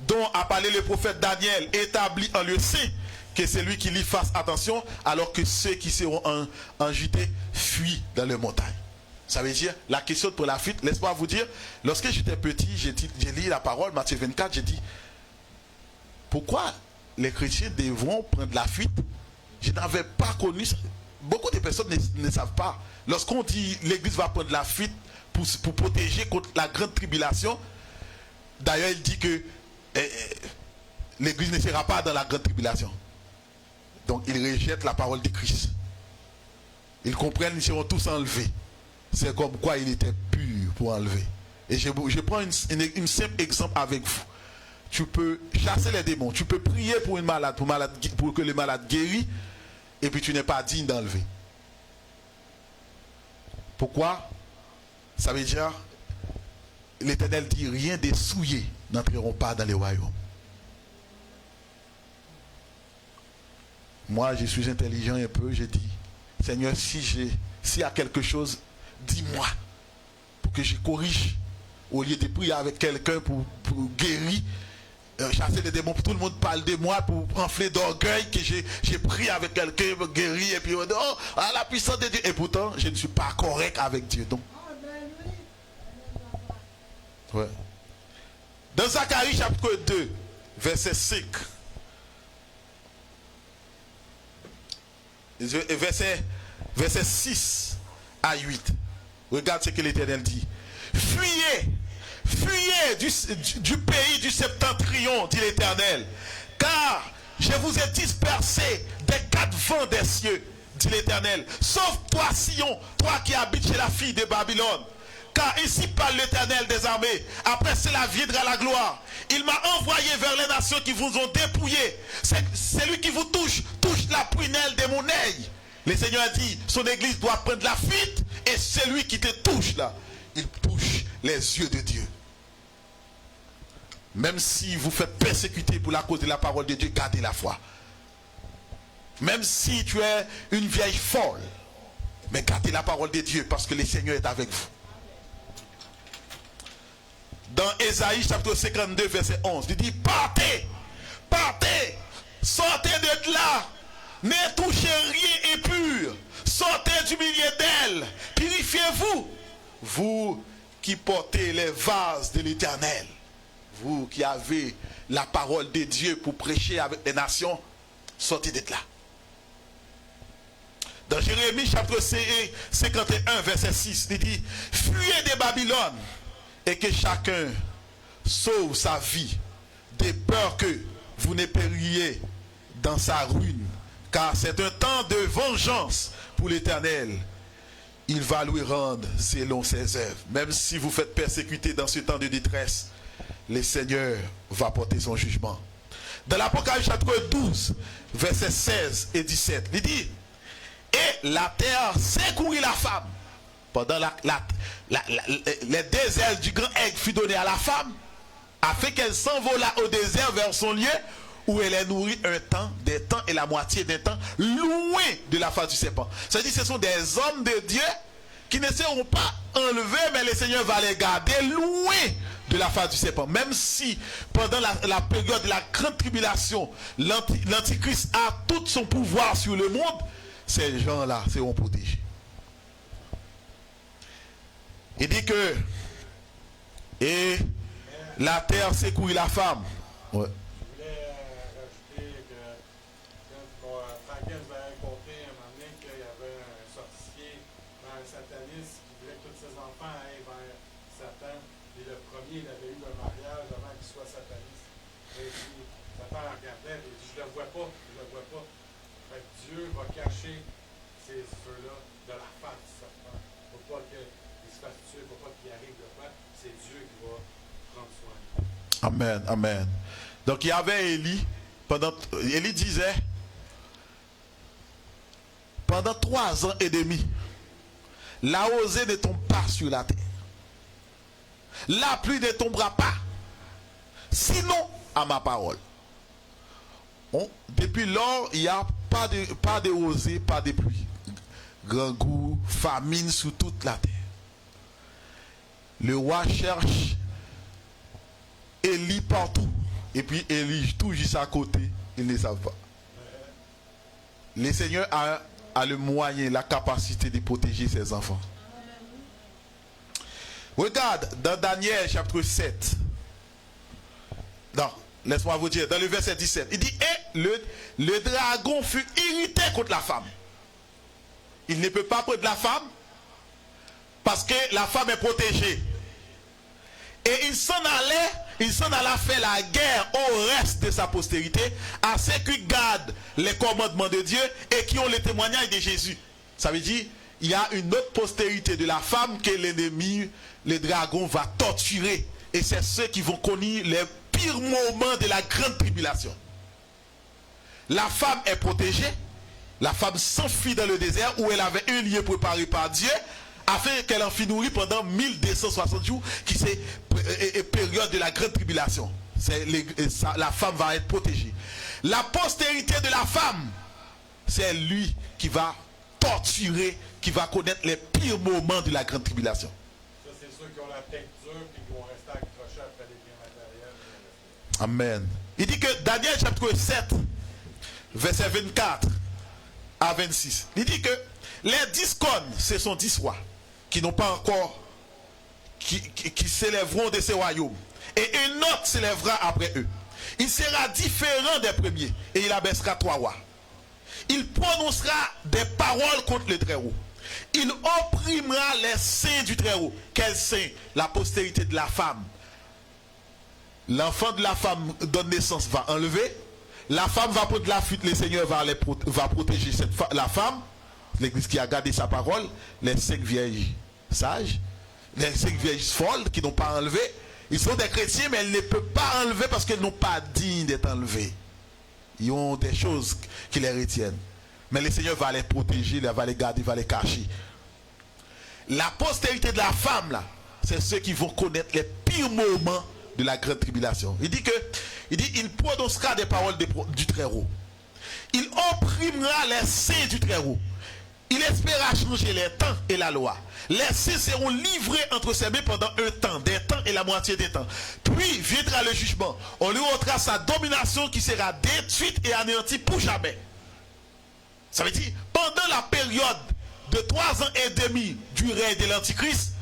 dont a parlé le prophète Daniel, établi en lieu saint, que c'est lui qui lui fasse attention, alors que ceux qui seront en Judée fuient dans les montagnes. Ça veut dire, la question pour la fuite, laisse-moi vous dire, lorsque j'étais petit, j'ai lu la parole, Matthieu 24, j'ai dit, pourquoi les chrétiens devront prendre la fuite? Je n'avais pas connu ça. Beaucoup de personnes ne savent pas. Lorsqu'on dit l'église va prendre la fuite pour protéger contre la grande tribulation, d'ailleurs il dit que l'église ne sera pas dans la grande tribulation. Donc ils rejettent la parole de Christ. Ils comprennent qu'ils seront tous enlevés. C'est comme quoi il était pur pour enlever. Et je prends un simple exemple avec vous. Tu peux chasser les démons, tu peux prier pour une malade, pour que le malade guérit, et puis tu n'es pas digne d'enlever. Pourquoi? Ça veut dire, l'Éternel dit, rien des souillés n'entreront pas dans les royaumes. Moi, je suis intelligent un peu, j'ai dit, Seigneur, s'il y a quelque chose, dis-moi, pour que je corrige, au lieu de prier avec quelqu'un pour guérir, chasser les démons, tout le monde parle de moi pour enfler d'orgueil, que j'ai prié avec quelqu'un pour guérir, et puis on dit, oh, à la puissance de Dieu, et pourtant, je ne suis pas correct avec Dieu. Donc, ouais. Dans Zacharie chapitre 2, verset 5, verset 6 à 8, regarde ce que l'Éternel dit. Fuyez du pays du septentrion, dit l'Éternel, car je vous ai dispersé des quatre vents des cieux, dit l'Éternel. Sauf toi, Sion, toi qui habites chez la fille de Babylone. Car ici parle l'Éternel des armées. Après cela viendra la gloire. Il m'a envoyé vers les nations qui vous ont dépouillé. Celui qui vous touche la prunelle de mon œil. Le Seigneur a dit, son église doit prendre la fuite, et celui qui te touche là, il touche les yeux de Dieu. Même si vous faites persécuter pour la cause de la parole de Dieu, gardez la foi. Même si tu es une vieille folle, mais gardez la parole de Dieu, parce que le Seigneur est avec vous. Dans Ésaïe chapitre 52 verset 11, il dit, partez, sortez de là, ne touchez rien impur, sortez du milieu d'elle, purifiez-vous, vous qui portez les vases de l'Éternel, vous qui avez la parole de Dieu pour prêcher avec les nations, sortez de là. Dans Jérémie chapitre 51 verset 6, il dit, fuyez de Babylone, et que chacun sauve sa vie, de peur que vous ne périez dans sa ruine, car c'est un temps de vengeance pour l'Éternel. Il va lui rendre selon ses œuvres. Même si vous faites persécuter dans ce temps de détresse, le Seigneur va porter son jugement. Dans l'Apocalypse chapitre 12, versets 16 et 17, il dit, et la terre secourit la femme. Pendant les deux ailes du grand aigle fut donné à la femme, afin qu'elle s'envolât au désert vers son lieu, où elle est nourrie un temps, des temps et la moitié d'un temps, loin de la face du serpent. C'est-à-dire que ce sont des hommes de Dieu qui ne seront pas enlevés, mais le Seigneur va les garder loin de la face du serpent. Même si pendant la période de la grande tribulation, l'Antichrist a tout son pouvoir sur le monde, ces gens-là seront protégés. Il dit que et la terre secourit la femme. Ouais. Je voulais rajouter que quand Franquin nous avait raconté un moment donné qu'il y avait un sorcier, un sataniste qui voulait que tous ses enfants aillent vers Satan. Et le premier, il avait eu un mariage avant qu'il soit sataniste. Et puis Satan regardait et dit, je ne le vois pas. Fait que Dieu va cacher ces feux-là de la face du serpent. Pour pas qu'il se fasse tuer, pour pas qu'il arrive de quoi. C'est Dieu qui va prendre soin. Amen, amen. Donc il y avait Élie, Élie disait, pendant 3 ans et demi, la rosée ne tombe pas sur la terre. La pluie ne tombera pas. Sinon, à ma parole. Depuis lors, il n'y a pas de rosée, pas de pluie. Grand goût, famine sur toute la terre. Le roi cherche Élie partout. et puis Élie tout juste à côté, ils ne savent pas. Le Seigneur a le moyen, la capacité de protéger ses enfants. Regarde dans Daniel chapitre 7. Non, laisse-moi vous dire, dans le verset 17, il dit, et le dragon fut irrité contre la femme. Il ne peut pas prendre la femme parce que la femme est protégée. Et il s'en alla faire la guerre au reste de sa postérité, à ceux qui gardent les commandements de Dieu et qui ont le témoignage de Jésus. Ça veut dire, il y a une autre postérité de la femme que l'ennemi, le dragon, va torturer. Et c'est ceux qui vont connaître les pires moments de la grande tribulation. La femme est protégée. La femme s'enfuit dans le désert où elle avait un lieu préparé par Dieu afin qu'elle en fût nourrie pendant 1260 jours, qui c'est période de la grande tribulation. La femme va être protégée. La postérité de la femme, c'est lui qui va torturer, qui va connaître les pires moments de la grande tribulation. Ça, c'est ceux qui ont la tête dure et qui vont rester accrochés après les biens matériels. Amen. Il dit que Daniel chapitre 7, verset 24 à 26, il dit que les 10 cônes, ce sont 10 rois qui n'ont pas encore, qui s'élèveront de ces royaumes. Et un autre s'élèvera après eux. Il sera différent des premiers et il abaissera 3 rois. Il prononcera des paroles contre le Très-Haut. Il opprimera les saints du Très-Haut. Quels saints? La postérité de la femme. L'enfant de la femme donne naissance va enlever. La femme va prendre la fuite. Le Seigneur va protéger la femme. L'église qui a gardé sa parole. Les 5 vieilles sages. Les 5 vieilles folles qui n'ont pas enlevé. Ils sont des chrétiens, mais elles ne peuvent pas enlever parce qu'elles n'ont pas digne d'être enlevées. Ils ont des choses qui les retiennent. Mais le Seigneur va les protéger, il va les garder, il va les cacher. La postérité de la femme, là, c'est ceux qui vont connaître les pires moments de la grande tribulation. Il dit il prononcera des paroles du Très-Haut. Il opprimera les saints du Très-Haut. Il espéra changer les temps et la loi. Les saints seront livrés entre ses mains pendant un temps, des temps et la moitié des temps. Puis viendra le jugement. On lui ôtera sa domination qui sera détruite et anéantie pour jamais. Ça veut dire, pendant la période de 3 ans et demi du règne de l'Antichrist,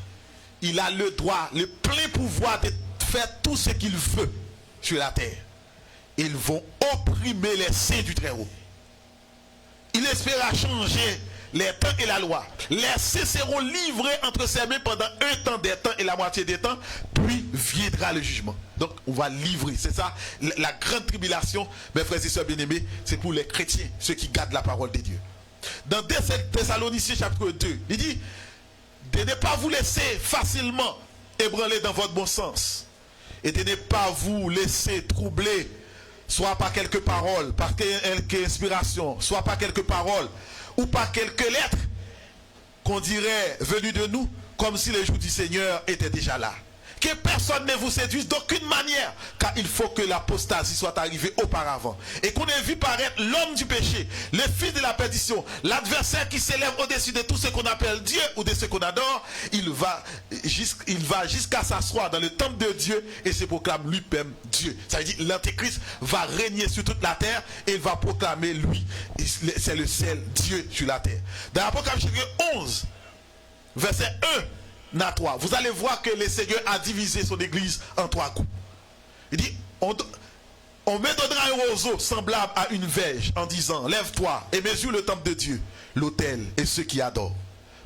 il a le droit, le plein pouvoir de faire tout ce qu'il veut sur la terre. Ils vont opprimer les saints du Très-Haut. Il espéra changer les temps et la loi. Les saints seront livrés entre ses mains pendant un temps des temps et la moitié des temps, puis viendra le jugement. Donc on va livrer, c'est ça, la grande tribulation, mes frères et sœurs bien-aimés, c'est pour les chrétiens, ceux qui gardent la parole de Dieu. Dans 2 Thessaloniciens chapitre 2, il dit de ne pas vous laisser facilement ébranler dans votre bon sens, et de ne pas vous laisser troubler, soit par quelques paroles, par quelques inspirations, soit par quelques paroles, ou par quelques lettres qu'on dirait venues de nous, comme si les jours du Seigneur étaient déjà là. Que personne ne vous séduise d'aucune manière, car il faut que l'apostasie soit arrivée auparavant. Et qu'on ait vu paraître l'homme du péché, le fils de la perdition, l'adversaire qui s'élève au-dessus de tout ce qu'on appelle Dieu ou de ce qu'on adore. Il va jusqu'à s'asseoir dans le temple de Dieu et se proclame lui-même Dieu. Ça veut dire l'Antéchrist va régner sur toute la terre et il va proclamer lui. C'est le seul Dieu sur la terre. Dans l'Apocalypse 11, verset 1. 3. Vous allez voir que le Seigneur a divisé son église en 3 groupes. Il dit, on me donnera un roseau semblable à une verge en disant, lève-toi et mesure le temple de Dieu, l'autel et ceux qui adorent.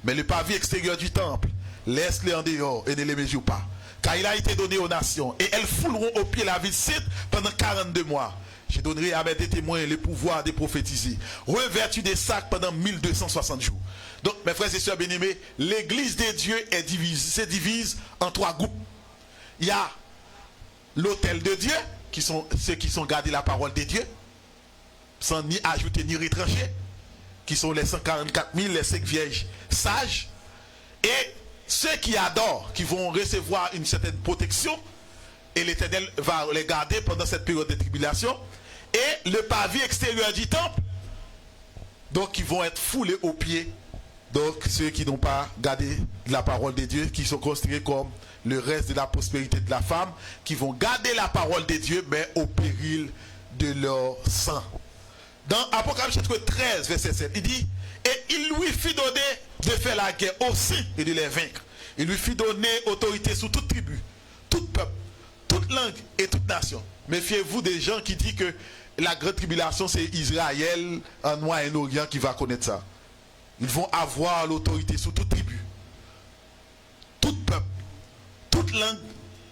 Mais le pavé extérieur du temple, laisse-les en dehors et ne les mesure pas. Car il a été donné aux nations et elles fouleront au pied la ville sainte pendant 42 mois. Je donnerai à mes témoins le pouvoir de prophétiser, revêtus des sacs pendant 1260 jours. Donc, mes frères et sœurs bien-aimés, l'église de Dieu se divise en 3 groupes. Il y a l'autel de Dieu, qui sont ceux qui sont gardés la parole de Dieu, sans ni ajouter ni retrancher, qui sont les 144 000, les 5 vierges sages, et ceux qui adorent, qui vont recevoir une certaine protection, et l'Éternel va les garder pendant cette période de tribulation, et le pavé extérieur du temple, donc ils vont être foulés aux pieds. Donc ceux qui n'ont pas gardé la parole de Dieu, qui sont considérés comme le reste de la prospérité de la femme, qui vont garder la parole de Dieu, mais au péril de leur sang. Dans Apocalypse chapitre 13, verset 7, il dit, et il lui fit donner de faire la guerre aussi et de les vaincre. Il lui fit donner autorité sur toute tribu, tout peuple, toute langue et toute nation. Méfiez-vous des gens qui disent que la grande tribulation, c'est Israël en Moyen-Orient qui va connaître ça. Ils vont avoir l'autorité sur toute tribu, tout peuple, toute langue,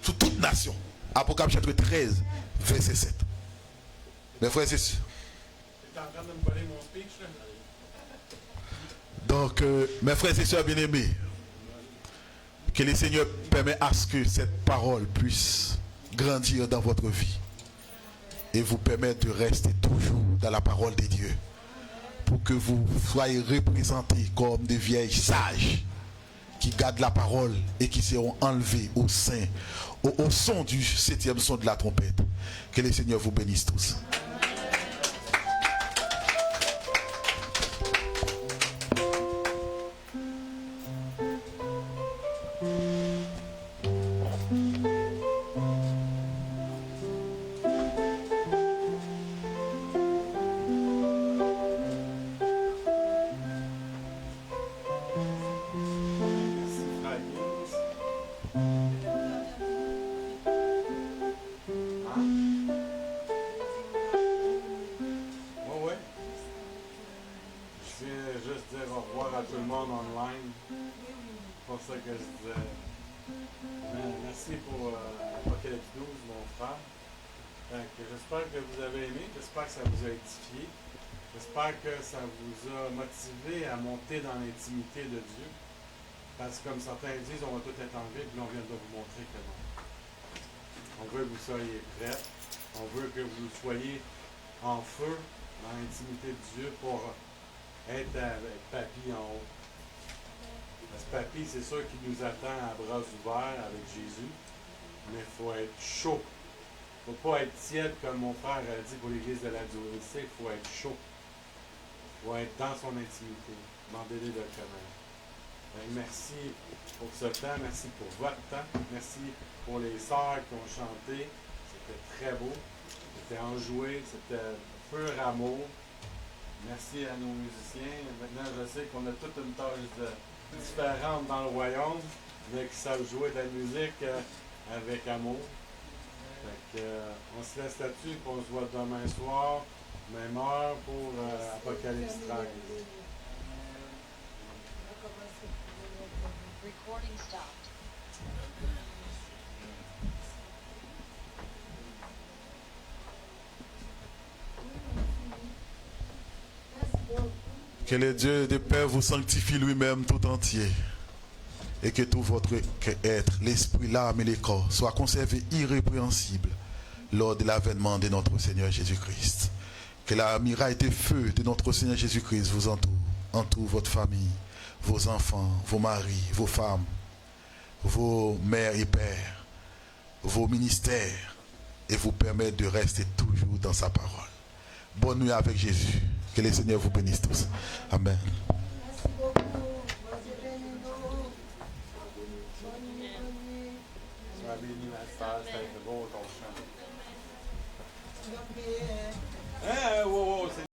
sur toute nation. Apocalypse chapitre 13, verset 7. Mes frères et sœurs. T'es en train de me voler mon speech, là? Donc, mes frères et sœurs bien-aimés, que le Seigneur permet à ce que cette parole puisse grandir dans votre vie et vous permettre de rester toujours dans la parole de Dieu pour que vous soyez représentés comme des vieilles sages qui gardent la parole et qui seront enlevés au son du 7e son de la trompette. Que le Seigneur vous bénisse tous. Merci pour Apocalypse 12, mon frère. J'espère que vous avez aimé, j'espère que ça vous a édifié, j'espère que ça vous a motivé à monter dans l'intimité de Dieu. Parce que comme certains disent, on va tout être enlevé, puis on vient de vous montrer que non. On veut que vous soyez prêts, on veut que vous soyez en feu dans l'intimité de Dieu pour être avec Papy en haut. Parce que Papy, c'est sûr qu'il nous attend à bras ouverts avec Jésus, mais il faut être chaud. Il ne faut pas être tiède comme mon frère a dit pour l'église de la Duodécée, il faut être chaud. Il faut être dans son intimité. Demandez-lui de le connaître. Merci pour ce temps, merci pour votre temps, merci pour les sœurs qui ont chanté. C'était très beau, c'était enjoué, c'était pur amour. Merci à nos musiciens. Maintenant, je sais qu'on a toute une tâche différente dans le royaume, mais qui savent jouer de la musique avec amour. Fait que, on se laisse là-dessus, et on se voit demain soir, même heure pour Apocalypse 13. Recording stopped. Que le Dieu de paix vous sanctifie lui-même tout entier. Et que tout votre être, l'esprit, l'âme et le corps soient conservés irrépréhensibles lors de l'avènement de notre Seigneur Jésus-Christ. Que la miraille de feu de notre Seigneur Jésus-Christ vous entoure votre famille, vos enfants, vos maris, vos femmes, vos mères et pères, vos ministères, et vous permettre de rester toujours dans sa parole. Bonne nuit avec Jésus. Que le Seigneur vous bénisse tous. Amen. Sois béni, ma sœur, ça a été beau ton chant.